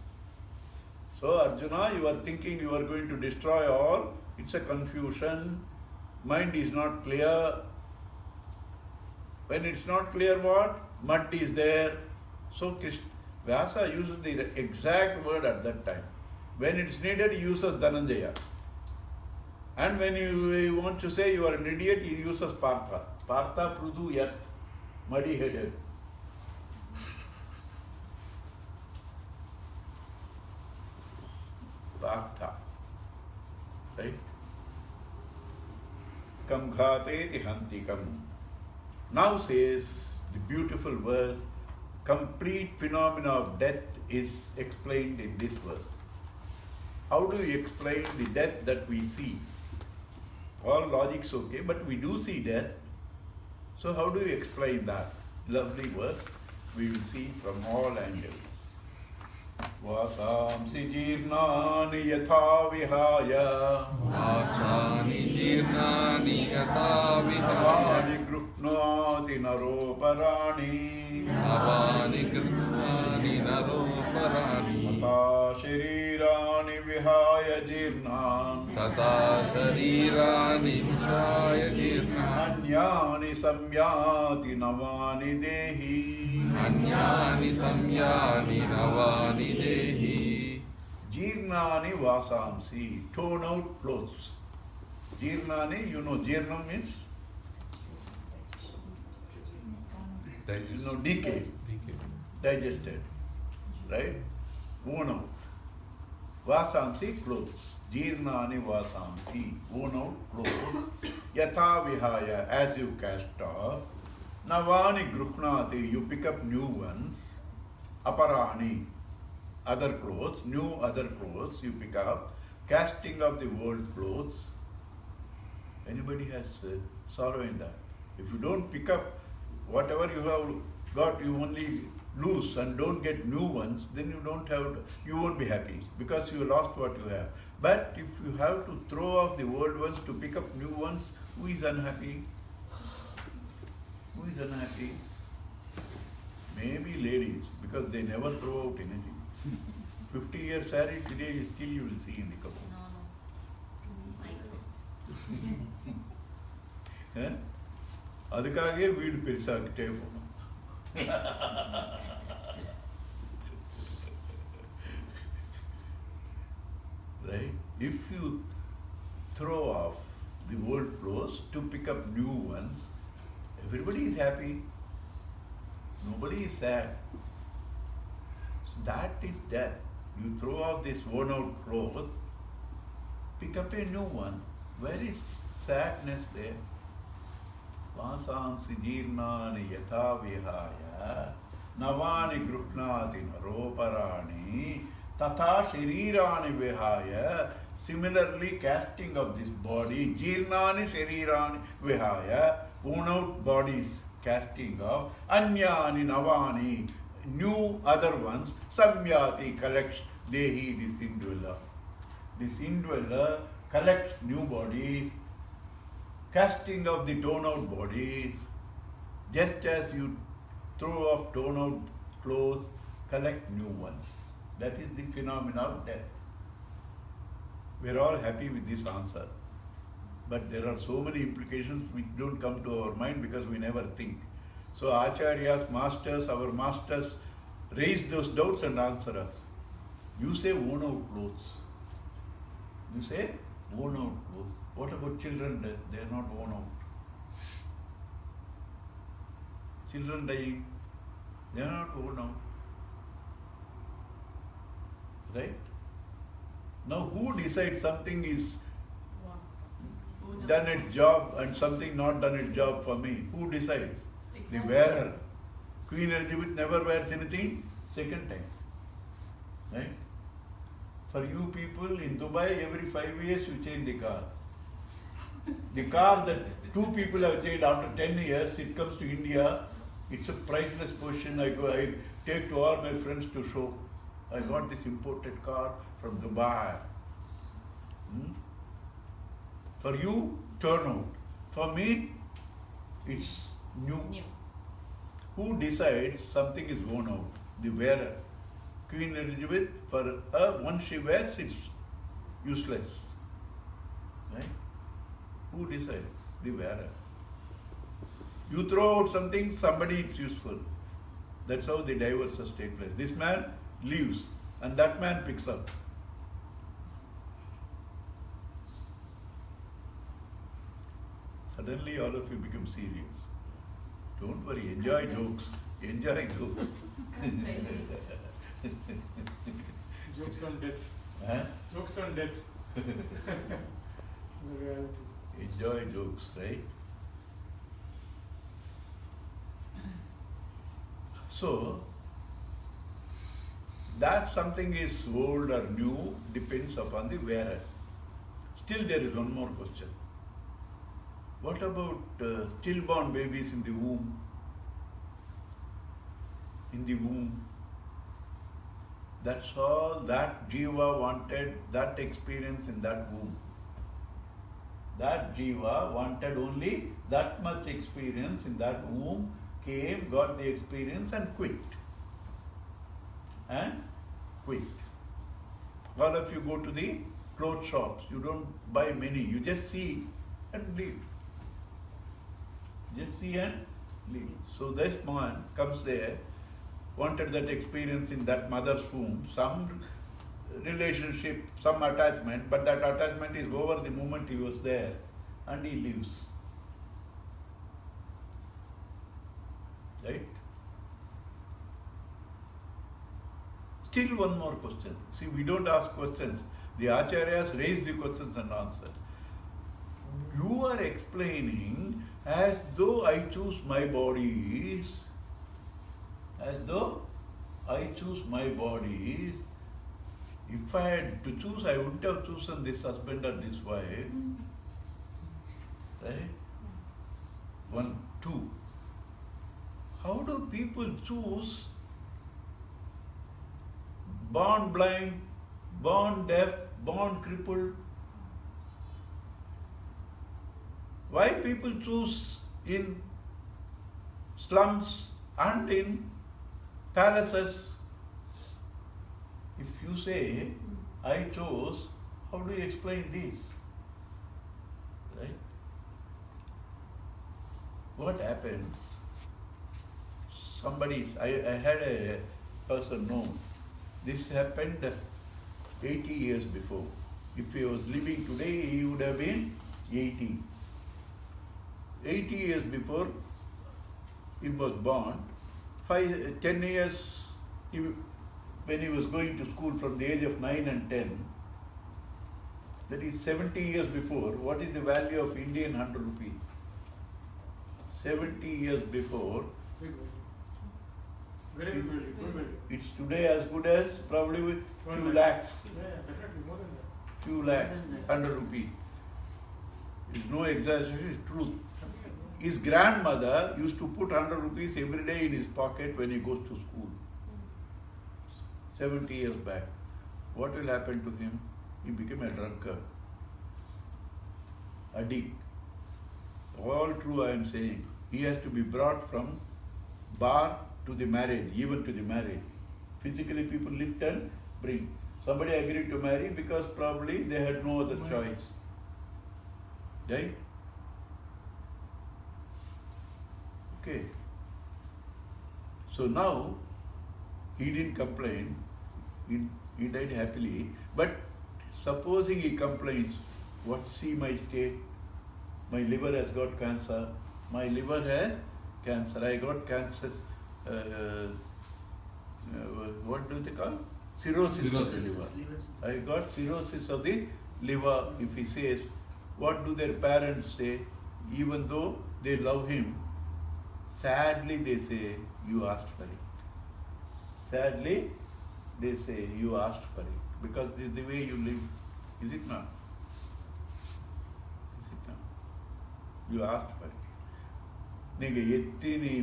[SPEAKER 1] So Arjuna, you are thinking you are going to destroy all, it's a confusion, mind is not clear. When it's not clear what? Mud is there. So Vyasa uses the exact word at that time. When it's needed, he uses Dhananjaya. And when you want to say you are an idiot, he uses Partha. Partha prudu yat, muddy headed. Partha. Right? Kam ghateti hantikam. Now says the beautiful verse, complete phenomena of death is explained in this verse. How do you explain the death that we see? All logic's okay, but we do see death. So how do you explain that? Lovely verse we will see from all angles. Vasamsi jirnani yatha vihaya.
[SPEAKER 6] Vasani jirnani yatha vihaya.
[SPEAKER 1] Navani grukhnati naroparani.
[SPEAKER 6] Navani grukhnani naroparani.
[SPEAKER 1] Tata sharirani vihaya jirnan.
[SPEAKER 6] Tata sharirani vihaya jirnani.
[SPEAKER 1] Anyani samyati navani dehi.
[SPEAKER 6] Anyani samyani navani dehi.
[SPEAKER 1] Jirnani vasamsi, torn out clothes. Jirnani, you know, jirnam means, decay, digested, right? Worn out. Vasamsi, clothes. Jirnani vasamsi, worn out clothes. Yatha vihaya, as you cast off. Navani grukhnati, you pick up new ones. Aparani, other clothes, new other clothes you pick up. Casting of the old clothes. Anybody has sorrow in that. If you don't pick up whatever you have got, you only lose and don't get new ones, then you won't be happy because you lost what you have. But if you have to throw off the old ones to pick up new ones, who is unhappy? Who is unhappy? Maybe ladies, because they never throw out anything. 50-year saree today still you will see in the couple. அதுக்காகவே வீடு பெருசாக்கிட்டே போகணும். Right? If you throw off the old clothes to pick up new ones, everybody is happy. Nobody is sad. So that is death. You throw off this worn out cloth, pick up a new one. Where is sadness there? Vasamsi jirnani yatha vihaya navani grukhnati naroparani tatha sharirani vihaya. Similarly, casting of this body, jirnani sharirani vihaya, worn out bodies, casting of anyani navani, new other ones, samyati, collects, dehi, this indweller. This indweller collects new bodies, casting of the torn out bodies, just as you throw off torn out clothes, collect new ones. That is the phenomena of death. We are all happy with this answer. But there are so many implications which don't come to our mind because we never think. So Acharyas, masters, our masters raise those doubts and answer us. You say worn out clothes. You say Worn out. What about children? They are not worn out. Children dying, they are not worn out. Right? Now who decides something is done its job and something not done its job for me? Who decides? The wearer. Queen Elizabeth never wears anything second time. Right? For you people in Dubai, every 5 years you change the car. The car that two people have changed after 10 years, it comes to India, it's a priceless possession. I take to all my friends to show. I got this imported car from Dubai. For you, turnout. For me, it's new. Who decides something is worn out? The wearer. Queen Elizabeth, for her, once she wears, it's useless. Right? Who decides? The wearer. You throw out something, somebody it's useful. That's how the divorces take place. This man leaves and that man picks up. Suddenly all of you become serious. Don't worry, enjoy jokes. Enjoy jokes.
[SPEAKER 7] Jokes on death.
[SPEAKER 1] Huh?
[SPEAKER 7] Jokes on death. The reality.
[SPEAKER 1] Enjoy jokes, right? So, that something is old or new depends upon the wearer. Still there is one more question. What about stillborn babies in the womb? In the womb. That's all that Jiva wanted, that experience in that womb. That Jiva wanted only that much experience in that womb, came, got the experience and quit. And quit. All of you go to the clothes shops, you don't buy many, you just see and leave. Just see and leave. So this man comes there, wanted that experience in that mother's womb, some relationship, some attachment, but that attachment is over the moment he was there and he leaves. Right? Still one more question. See, we don't ask questions. The acharyas raise the questions and answer. You are explaining as though I choose my bodies, as though I choose my bodies. If I had to choose, I wouldn't have chosen this husband or this wife. Right? 1, 2. How do people choose born blind, born deaf, born crippled? Why people choose in slums and in palaces? If you say, I chose, how do you explain this? Right? What happens? I had a person know, this happened 80 years before. If he was living today, he would have been 80. 80 years before he was born, 10 years when he was going to school from the age of 9 and 10, that is 70 years before, what is the value of Indian 100 rupee? 70 years before,
[SPEAKER 7] Big value. Very good value. Good value.
[SPEAKER 1] it's today as good as probably few lakhs.
[SPEAKER 7] Yeah, definitely more than that.
[SPEAKER 1] Few lakhs, 100 rupee. It's no exaggeration, it's truth. His grandmother used to put 100 rupees every day in his pocket when he goes to school. 70 years back. What will happen to him? He became a drunkard. Addict. All true I am saying. He has to be brought from bar to the marriage, even to the marriage. Physically people lift and bring. Somebody agreed to marry because probably they had no other choice. Right? Okay. So now, he didn't complain, he died happily, but supposing he complains, see my state? My liver has got cancer. My liver has cancer. I got cancer. What do they call? Cirrhosis of the liver. I got cirrhosis of the liver. If he says, what do their parents say? Even though they love him, sadly they say, you asked for it. Sadly, they say, you asked for it. Because this is the way you live. Is it not? Is it not? You asked for it. நீங்க எத்தனை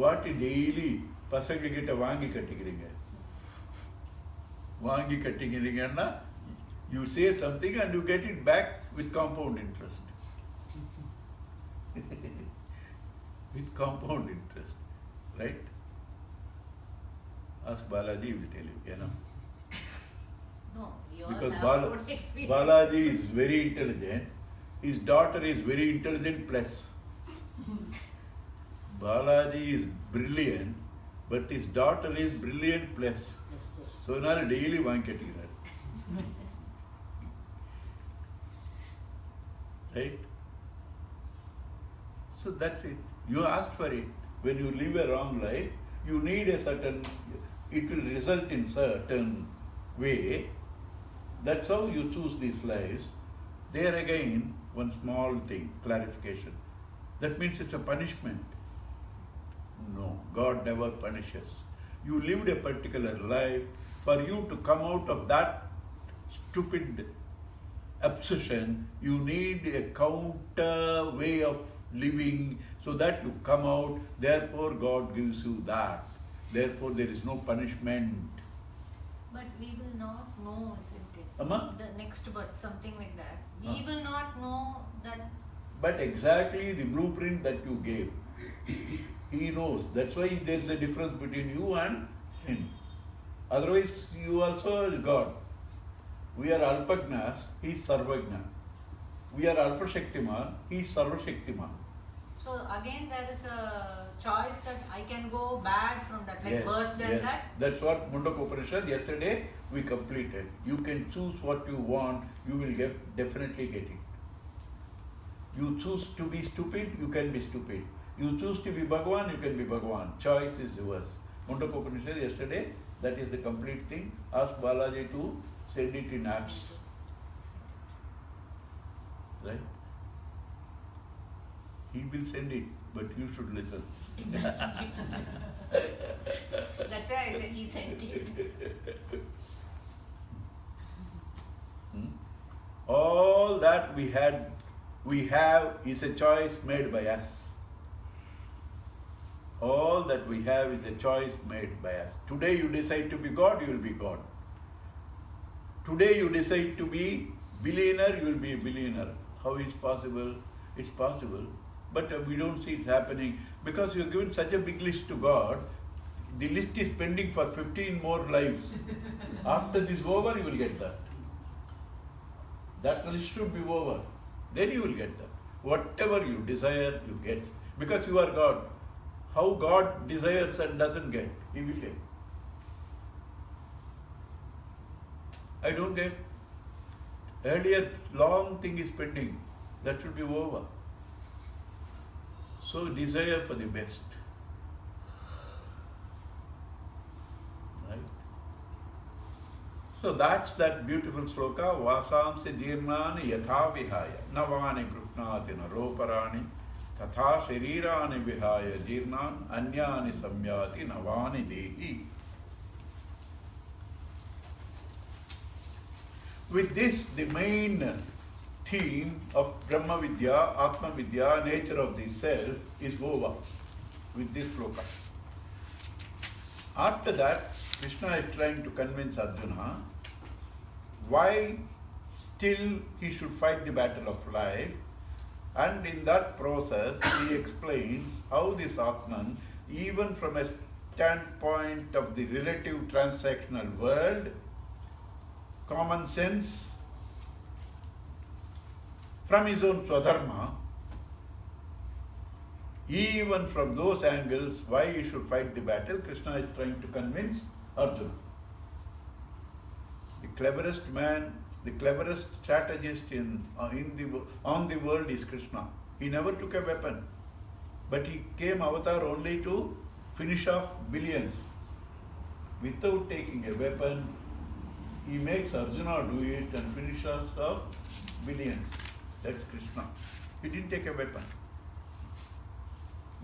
[SPEAKER 1] வாட்டி daily பசங்க கிட்ட வாங்கி கட்டிக்கிறீங்க? வாங்கி கட்டிக்கிறீங்கன்னா you say something and you get it back with compound interest. With compound interest, right? Ask Balaji, he will tell you, you know.
[SPEAKER 3] No, we all
[SPEAKER 1] Because
[SPEAKER 3] have our own experience.
[SPEAKER 1] Balaji is very intelligent. His daughter is very intelligent plus. Balaji is brilliant, but his daughter is brilliant plus. So now daily வாங்கி கட்டிக்கிறார். Right? So that's it. You asked for it. When you live a wrong life, you need a certain, it will result in certain way. That's how you choose these lives. There again, one small thing, clarification. That means it's a punishment. No, God never punishes. You lived a particular life. For you to come out of that stupid obsession, you need a counter way of living so that you come out. Therefore, God gives you that. Therefore, there is no punishment.
[SPEAKER 3] But we will not know, isn't it?
[SPEAKER 1] Amma?
[SPEAKER 3] The next birth, something like that. We will not know that.
[SPEAKER 1] But exactly the blueprint that you gave, He knows. That's why there is a difference between you and Him. Otherwise, you also is God. We are Alpagnas, He is Sarvagna. We are Alpashaktiman, He is Sarvashaktiman.
[SPEAKER 3] So again, there is a choice that I can go bad from that, like
[SPEAKER 1] Yes,
[SPEAKER 3] worse than
[SPEAKER 1] yes.
[SPEAKER 3] that.
[SPEAKER 1] That's what Mundaka Upanishad yesterday we completed. You can choose what you want, you will definitely get it. You choose to be stupid, you can be stupid. You choose to be Bhagavan, you can be Bhagavan. Choice is yours. Mundaka Upanishad yesterday, that is the complete thing. Ask Balaji to send it in apps. Right? He will send it, but you should listen.
[SPEAKER 3] That's why I said he sent it.
[SPEAKER 1] All that we have is a choice made by us. All that we have is a choice made by us. Today you decide to be God, you will be God. Today you decide to be billionaire, you will be a billionaire. How is possible? It's possible. But we don't see it's happening because you have given such a big list to God. The list is pending for 15 more lives. After this over, you will get that. That list should be over. Then you will get that. Whatever you desire, you get. Because you are God. How God desires and doesn't get, He will get. I don't get. Earlier, long thing is pending. That should be over. So desire for the best. Right? So that's that beautiful sloka. Vasamse jirnani yatha vihaya navani krupnati naroparani tatha sharirani vihaya jirnan anyani samyati navani dehi. With this, the main theme of Brahma Vidya, Atma Vidya, nature of the self is over with this sloka. After that, Krishna is trying to convince Arjuna why still he should fight the battle of life, and in that process he explains how this Atman, even from a standpoint of the relative transactional world, common sense, from his own swadharma, even from those angles, why he should fight the battle, Krishna is trying to convince Arjuna. The cleverest man The cleverest strategist on the world is Krishna. He never took a weapon, but he came avatar only to finish off billions. Without taking a weapon, he makes Arjuna do it and finishes off billions. That's Krishna. He didn't take a weapon.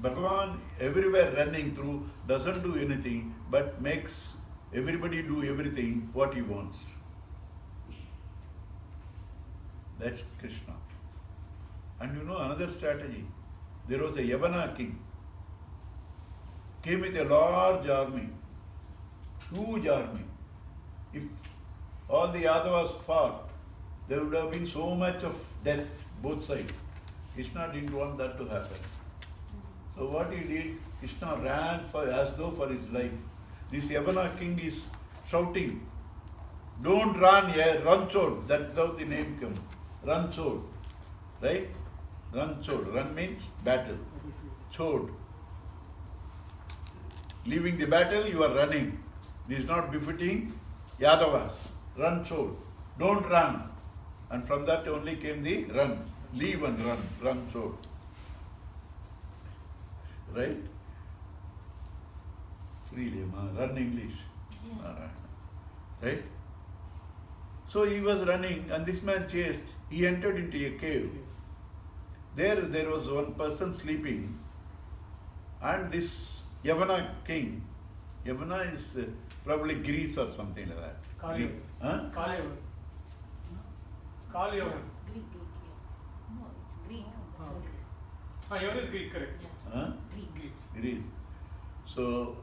[SPEAKER 1] Bhagavan everywhere running through doesn't do anything but makes everybody do everything what he wants. That's Krishna. And you know another strategy. There was a Yavana king. Came with a large army. Huge army. If all the Yadavas fought, there would have been so much of death both sides. Krishna didn't want that to happen. So what he did, Krishna ran as though for his life. This Yavana king is shouting, "Don't run here, run Chod." That's how the name comes. Run Chod. Right? Run Chod. Run means battle. Chod. Leaving the battle, you are running. This is not befitting Yadavas. Run Chod. Don't run. And from that only came the run. Leave and run. Run Chod. Right? Really, run English. Right? So he was running and this man chased. He entered into a cave. There was one person sleeping and this Yavana king, Yavana is probably Greece or something like that.
[SPEAKER 7] Kali.
[SPEAKER 1] Huh?
[SPEAKER 7] Kaliyavan. Kaliyavan.
[SPEAKER 4] Greek, yeah. No, it's Greek.
[SPEAKER 7] Yavan is Greek, correct.
[SPEAKER 4] Yeah.
[SPEAKER 1] Huh?
[SPEAKER 7] Greek.
[SPEAKER 1] Greece. So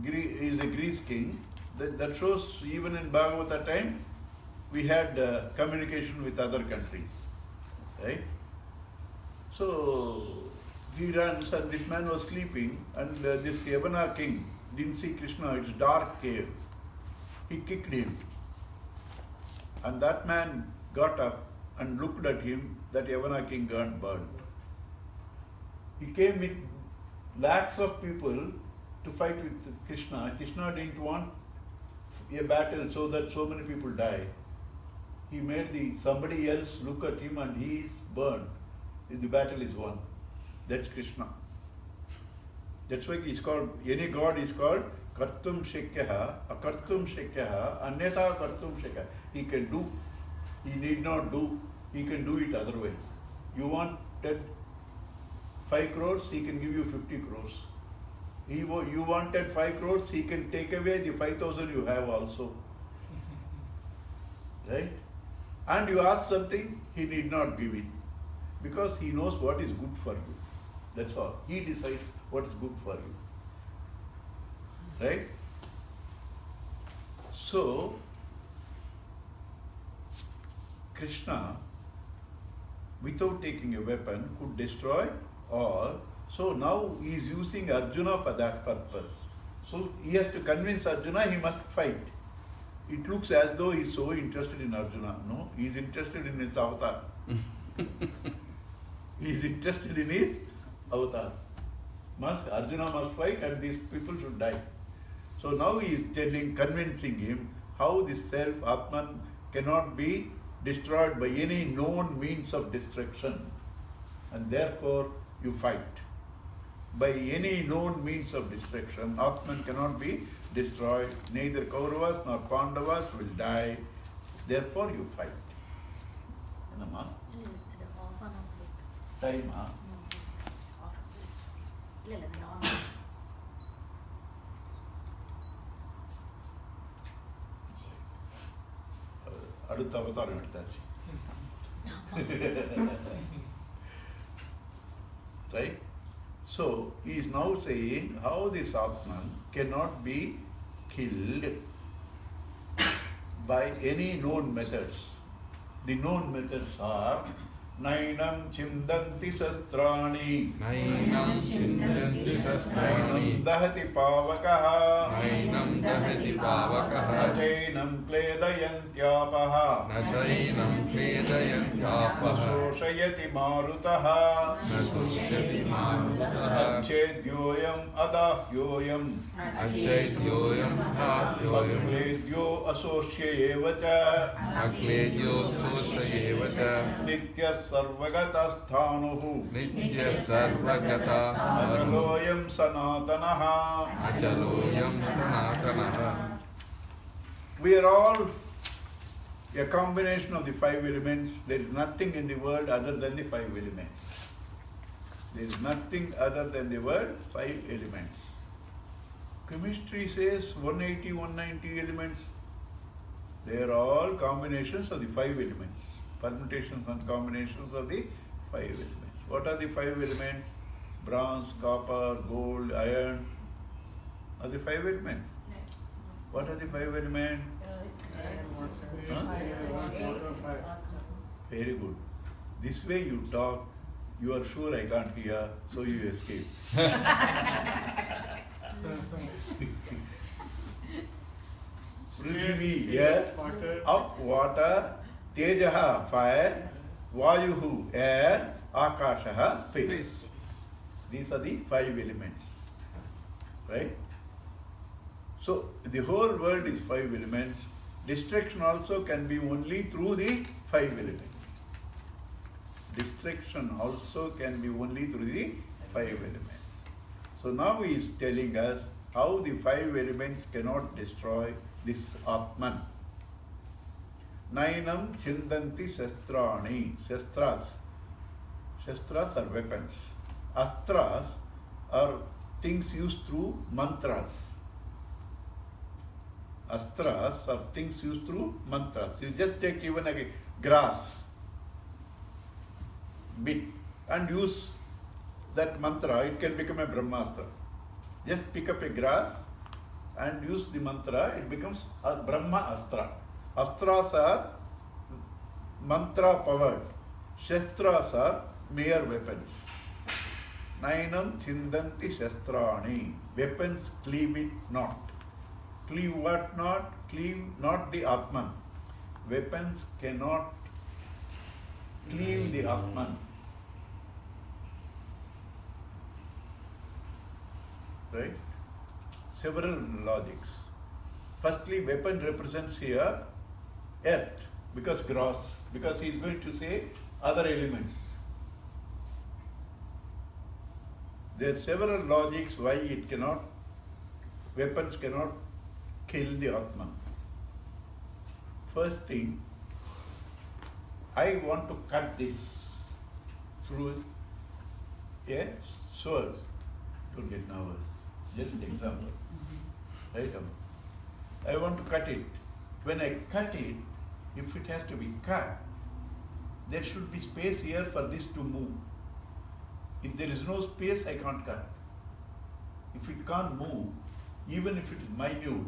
[SPEAKER 1] Greece is a Greece king. That shows even in Bhagavata time we had communication with other countries. Right? So he runs and this man was sleeping and this Yavana king didn't see Krishna, it's dark cave. He kicked him. And that man got up and looked at him, that Yavana king got burned. He came with lakhs of people to fight with Krishna. Krishna didn't want a battle so that so many people die. He made somebody else look at him and he is burned. The battle is won. That's Krishna. That's why he's called, any god is called Kartum Shekyaha, Akartum Shekyaha, Anyatha Kartum Shekyaha. He can do, he need not do, he can do it otherwise. You wanted 5 crores, he can give you 50 crores. You wanted 5 crores, he can take away the 5,000 you have also. Right? And you ask something, he need not give it. Because he knows what is good for you. That's all. He decides what is good for you. Right? So, Krishna, without taking a weapon, could destroy all. So now he is using Arjuna for that purpose. So he has to convince Arjuna he must fight. It looks as though he is so interested in Arjuna. No, he is interested in his avatar. He is interested in his avatar. Arjuna must fight and these people should die. So now he is convincing him how this self, Atman, cannot be destroyed by any known means of destruction. And therefore you fight. By any known means of destruction, Atman cannot be destroyed. Neither Kauravas nor Pandavas will die. Therefore you fight. Enamma? Time, huh? அடுத்த அவதாரம் எடுத்தாச்சு. Right? So he is now saying how this Atman cannot be killed by any known methods. The known methods are Nainam chindanti sastrani.
[SPEAKER 6] Nainam chindanti sastrani.
[SPEAKER 1] Nainam dahati pavakaha.
[SPEAKER 6] Nainam dahati pavakaha.
[SPEAKER 1] Nachainam kledayantyaapaha.
[SPEAKER 6] Nachainam kledayantyaapaha.
[SPEAKER 1] Soshayati marutaha.
[SPEAKER 6] Nasushyati marutaha.
[SPEAKER 1] Achedyoyam adahyoyam.
[SPEAKER 6] Achedyoyam adyoyam.
[SPEAKER 1] Akledyo asosyevacha.
[SPEAKER 6] Akledyo soshayevacha.
[SPEAKER 1] Nitya sarvagata sthanuhu.
[SPEAKER 6] Nitya sarvagata sthanuhu.
[SPEAKER 1] Achaloyam sanatanaha.
[SPEAKER 6] Achaloyam sanatanaha.
[SPEAKER 1] We are all a combination of the five elements. There is nothing in the world other than the five elements. There is nothing other than the word five elements. Chemistry says 180, 190 elements. They are all combinations of the five elements. Permutations and combinations of the five elements. What are the five elements? Bronze, copper, gold, iron are the five elements. What are the five elements? Huh? Very good. This way you talk, you are sure I can't hear, so you escape. Prithvi, air, up, water, tejaha, fire, vayuhu, air, akashaha, space. These are the five elements. Right? So, the whole world is five elements. Destruction also can be only through the five elements. Destruction also can be only through the five elements. So now he is telling us how the five elements cannot destroy this Atman. Nainam chindanti shastrani. Shastras. Shastras are weapons. Astras are things used through mantras. Astras are things used through mantras. You just take even a grass bit and use that mantra, it can become a Brahmastra. Just pick up a grass and use the mantra, it becomes a Brahma Astra. Astras are mantra powered. Shastras are mere weapons. Nainam chindanti shastrani. Weapons cleave it not. Cleave what not? Cleave not the Atman. Weapons cannot cleave the Atman. Right? Several logics. Firstly, weapon represents here earth, because gross, because he is going to say other elements. There are several logics why it cannot, weapons cannot kill the Atman. First thing, I want to cut this through a sword. Don't get nervous. Just an example. Right? I want to cut it. When I cut it, if it has to be cut, there should be space here for this to move. If there is no space, I can't cut. If it can't move, even if it is minute,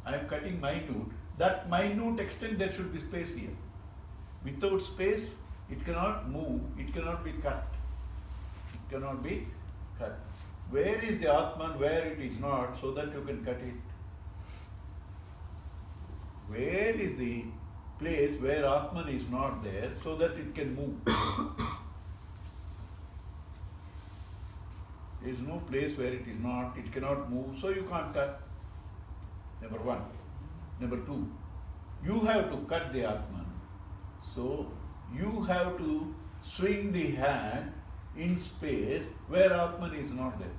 [SPEAKER 1] I am cutting minute, that minute extent there should be space here. Without space, it cannot move, it cannot be cut. It cannot be cut. Where is the Atman, where it is not, so that you can cut it? Where is the place where Atman is not there, so that it can move? There is no place where it is not, it cannot move, so you can't cut. Number one. Number two, you have to cut the Atman. So you have to swing the hand in space where Atman is not there.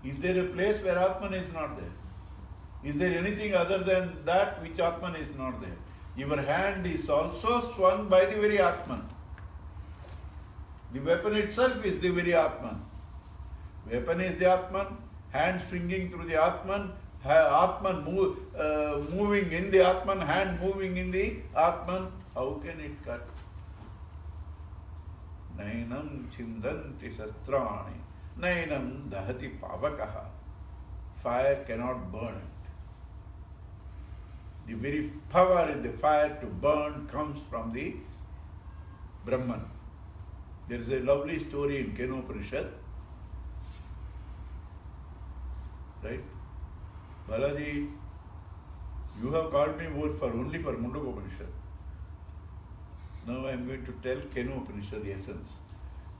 [SPEAKER 1] Is there a place where Atman is not there? Is there anything other than that which Atman is not there? Your hand is also swung by the very Atman. The weapon itself is the very Atman. Weapon is the Atman, hand swinging through the Atman, Atman moving in the Atman, hand moving in the Atman. How can it cut? Nainam chindanti shastrani. Nainam dahati pavakaha. Fire cannot burn it. The very power in the fire to burn comes from the Brahman. There is a lovely story in Kenopanishad. Right? Balaji, you have called me only for Mundakopanishad. Now I am going to tell Kenopanishad the essence.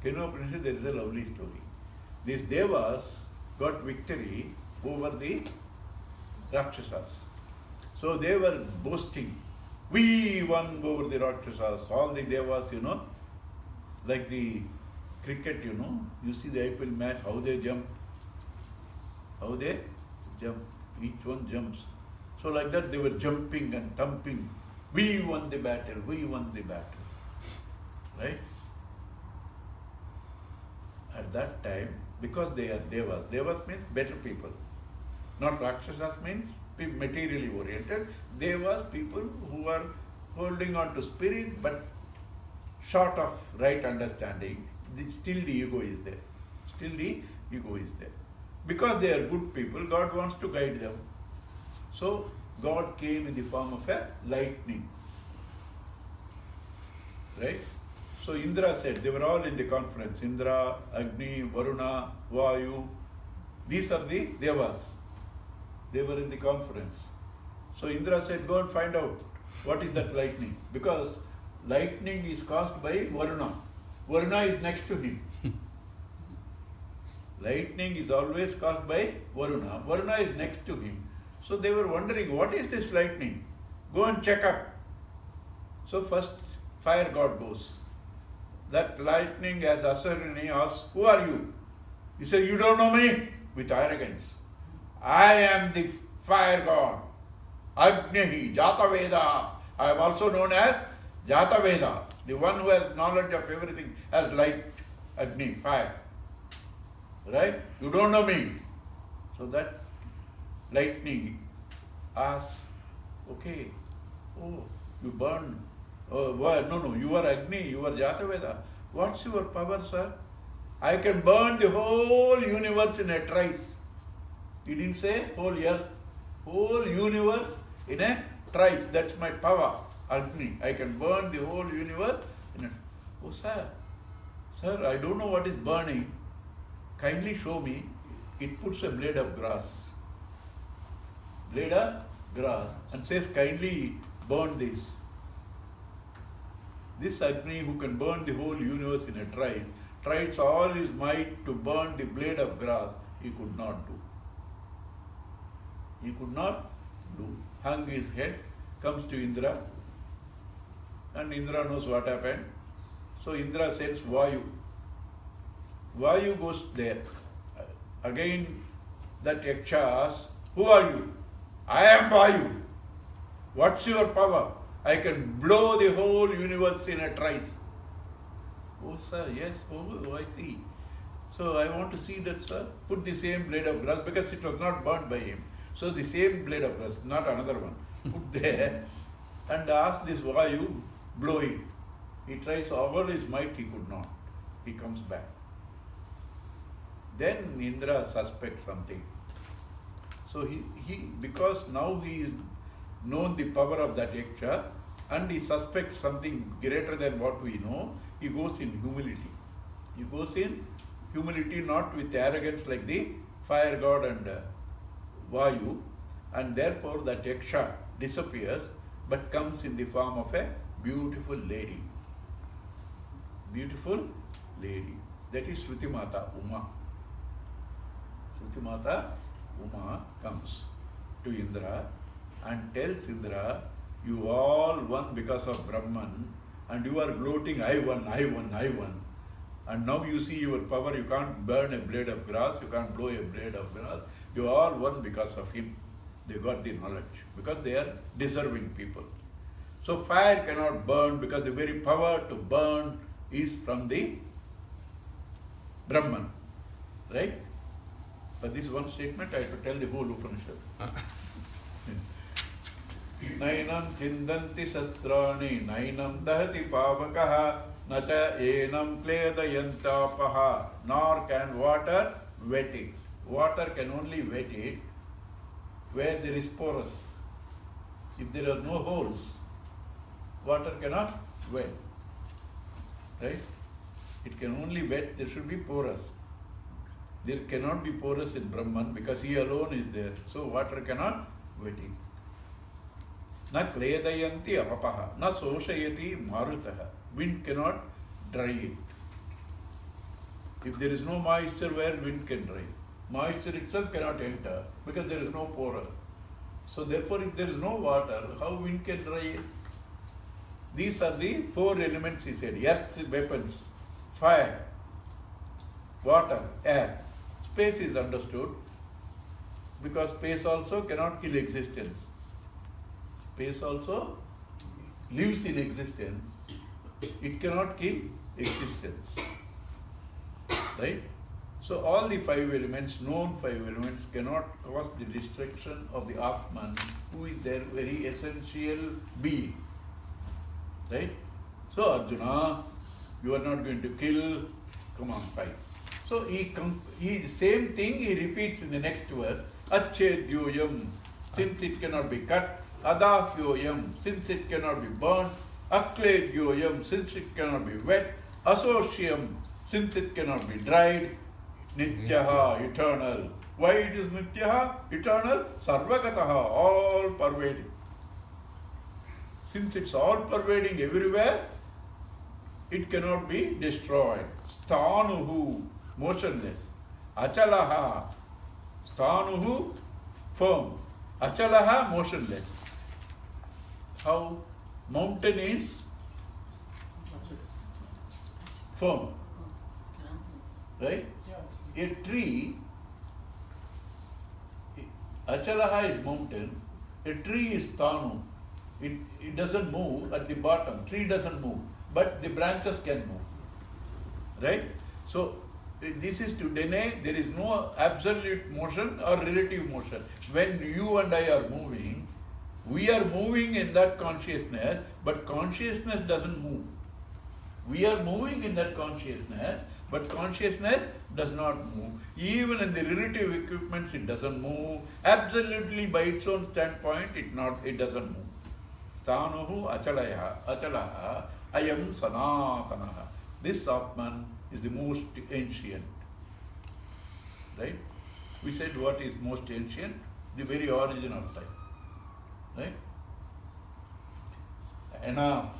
[SPEAKER 1] Kenopanishad, there is a lovely story. These Devas got victory over the Rakshasas. So they were boasting, we won over the Rakshasas. All the Devas, like the cricket, you see the IPL match, how they jump. How they jump. Each one jumps. So like that they were jumping and thumping. We won the battle, we won the battle. Right? At that time, because they are Devas, Devas means better people. Not Rakshasas means materially oriented. Devas, people who are holding on to spirit but short of right understanding. Still the ego is there. Still the ego is there. Because they are good people, God wants to guide them. So God came in the form of a lightning. Right? So Indra said, they were all in the conference. Indra, Agni, Varuna, Vayu. These are the Devas. They were in the conference. So Indra said, go and find out what is that lightning. Because lightning is caused by Varuna. Varuna is next to him. Lightning is always caused by Varuna. Varuna is next to him. So they were wondering, what is this lightning? Go and check up. So first fire god goes. That lightning as Asarani asks, who are you? He said, you don't know me? With arrogance. I am the fire god. Agni, Jataveda. I am also known as Jataveda, the one who has knowledge of everything, as light, Agni, fire. Right? You don't know me. So that lightning asks, okay, oh, you burn. Oh, no, you are Agni, you are Jataveda. What's your power, sir? I can burn the whole universe in a trice. He didn't say whole earth, whole universe in a trice. That's my power, Agni. I can burn the whole universe in a... Oh, sir, I don't know what is burning. Kindly show me. It puts a blade of grass. Blade of grass. And says, kindly burn this. This Agni who can burn the whole universe in a trice, tries all his might to burn the blade of grass. He could not do. He could not do. Hung his head, comes to Indra. And Indra knows what happened. So Indra sends Vayu. Vayu goes there. Again, that Yaksha asks, who are you? I am Vayu. What's your power? I can blow the whole universe in a trice. Oh, sir, yes, oh, I see. So I want to see that, sir. Put the same blade of grass, because it was not burnt by him. So the same blade of grass, not another one, put there and ask this Vayu, blow it. He tries all his might, he could not. He comes back. Then Indra suspects something. So he because now he is known the power of that Yaksha and he suspects something greater than what we know, he goes in humility. He goes in humility, not with arrogance like the fire god and Vayu, and therefore that Yaksha disappears but comes in the form of a beautiful lady. Beautiful lady. That is Shruti Mata, Uma. Shruti Mata, Uma, comes to Indra and tells Indra, you all won because of Brahman and you are gloating, I won. And now you see your power, you can't burn a blade of grass, you can't blow a blade of grass. You all won because of him. They got the knowledge because they are deserving people. So fire cannot burn because the very power to burn is from the Brahman. Right? But this one statement I have to tell the whole Upanishad. Nainam chindanti shastrani, nainam dahati pavakaha, nacha enam kledayantapaha, nor can water wet it. Water can only wet it where there is porous. If there are no holes, water cannot wet. Right? It can only wet, there should be porous. There cannot be porous in Brahman because he alone is there. So water cannot wet it. Na kledayanti apapaha, na soshayati marutaha. Wind cannot dry it. If there is no moisture, where wind can dry? Moisture itself cannot enter because there is no pore. So therefore, if there is no water, how wind can dry it? These are the four elements, he said. Earth, weapons, fire, water, air. Space is understood because space also cannot kill existence. Space also lives in existence. It cannot kill existence. Right? So all the five elements, known five elements, cannot cause the destruction of the Atman, who is their very essential being. Right? So Arjuna, you are not going to kill, come on, fight. So he same thing he repeats in the next verse. Achedyoyam, since it cannot be cut. Adafyoyam, since it cannot be burned. Akledyoyam, since it cannot be wet. Asosyam, since it cannot be dried. Nityaha, eternal. Why it is Nityaha? Eternal. Sarvagataha, all pervading. Since it's all pervading everywhere, it cannot be destroyed. Sthanuhu, motionless. Achalaha, sthanuhu, firm. Achalaha, motionless. How? Mountain is firm. Right? A tree, Achalaha is mountain, a tree is Thanu. It doesn't move at the bottom, tree doesn't move, but the branches can move. Right? So, this is to deny there is no absolute motion or relative motion. When you and I are moving, we are moving in that consciousness, but consciousness doesn't move. We are moving in that consciousness, but consciousness does not move. Even in the relative equipments, it doesn't move. Absolutely by its own standpoint, it doesn't move. Sthanuhu achalaha ayam sanatanaha. This Atman is the most ancient. Right? We said what is most ancient? The very origin of time. Right? Enough.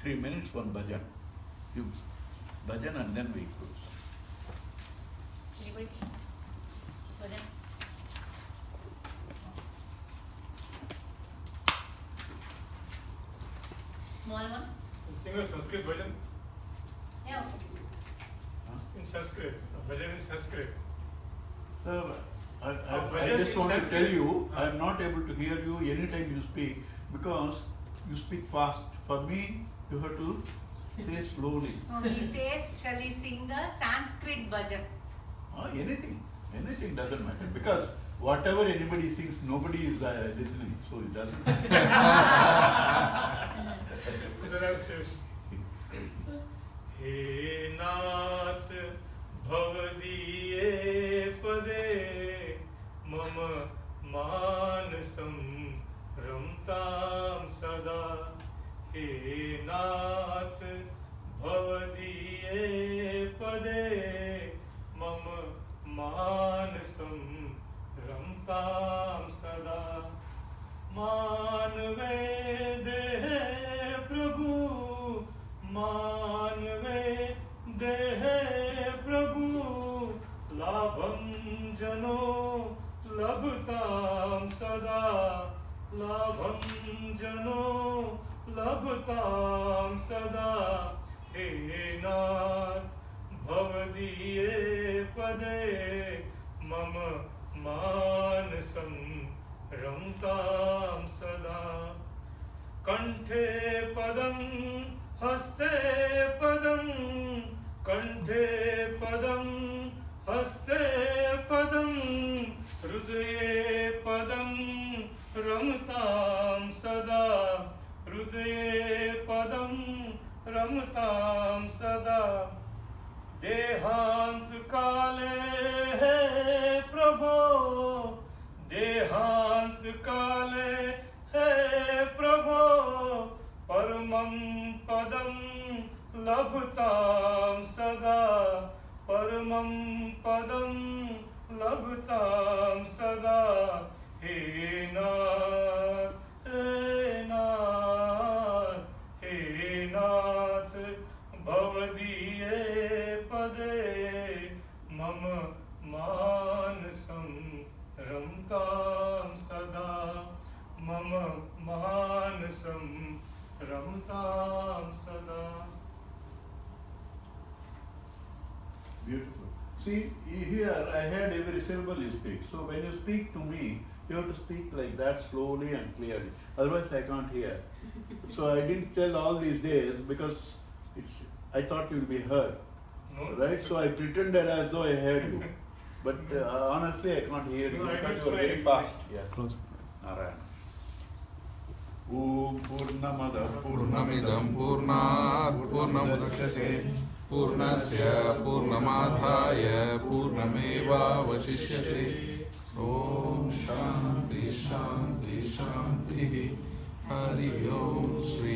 [SPEAKER 1] 3 minutes, one bhajan. You bhajan and then we close.
[SPEAKER 4] Anybody? Bhajan? Small one?
[SPEAKER 7] Sing a Sanskrit bhajan
[SPEAKER 3] Yeah.
[SPEAKER 7] in Sanskrit. A bhajan in Sanskrit.
[SPEAKER 1] So, I
[SPEAKER 7] bhajan
[SPEAKER 1] just
[SPEAKER 7] in
[SPEAKER 1] want to
[SPEAKER 7] Sanskrit.
[SPEAKER 1] tell you, I am not able to hear you anytime you speak because you speak fast. For me, you have to say slowly.
[SPEAKER 3] No, he says, shall he sing a Sanskrit bhajan?
[SPEAKER 1] Anything doesn't matter because whatever anybody sings, nobody is listening, so it doesn't.
[SPEAKER 7] Then I say, He Nath Bhavadiye Pade Mama Manasam Ramtam Sada. He Nath Bhavadiye Pade Mama Manasam Ramtam Sada. Manve de Prabhu, Manve de Prabhu, Labham Jano, Labhtam Sada, Labham Jano, Labhtam Sada, He Nath Bhavadiye Pade, Mama Manasam Ramtam Sada. Kanthe Padam, Haste Padam, Kanthe Padam, Haste Padam, Hrudaye Padam, Ramtam Sada, Hrudaye Padam, Ramtam Sada. Dehant Kale Prabhu, Dehant Kale प्रभो परमं पदं लभतां सदा परमं पदं लभतां सदा हे नाथ हे नाथ भवदीये पदे मम मानसं रमतां सदा मम मानसं रमतां सदा.
[SPEAKER 1] Beautiful. See, here I heard every syllable you speak. So when you speak to me, you have to speak like that slowly and clearly. Otherwise I can't hear. So I didn't tell all these days because I thought you'll be heard.
[SPEAKER 7] No.
[SPEAKER 1] Right? So I pretended as though I heard you. But honestly I can't hear you
[SPEAKER 7] No, I
[SPEAKER 1] because
[SPEAKER 7] can
[SPEAKER 1] you are very
[SPEAKER 7] explain.
[SPEAKER 1] fast. Yes. Narayana. Om Purnamada
[SPEAKER 6] पूर्णमिदं पूर्णात् पूर्णमुदच्यते पूर्णस्य पूर्णमादाय पूर्णमेवावशिष्यते. ॐ शान्ति शान्ति शान्तिः. हरि ओम. श्री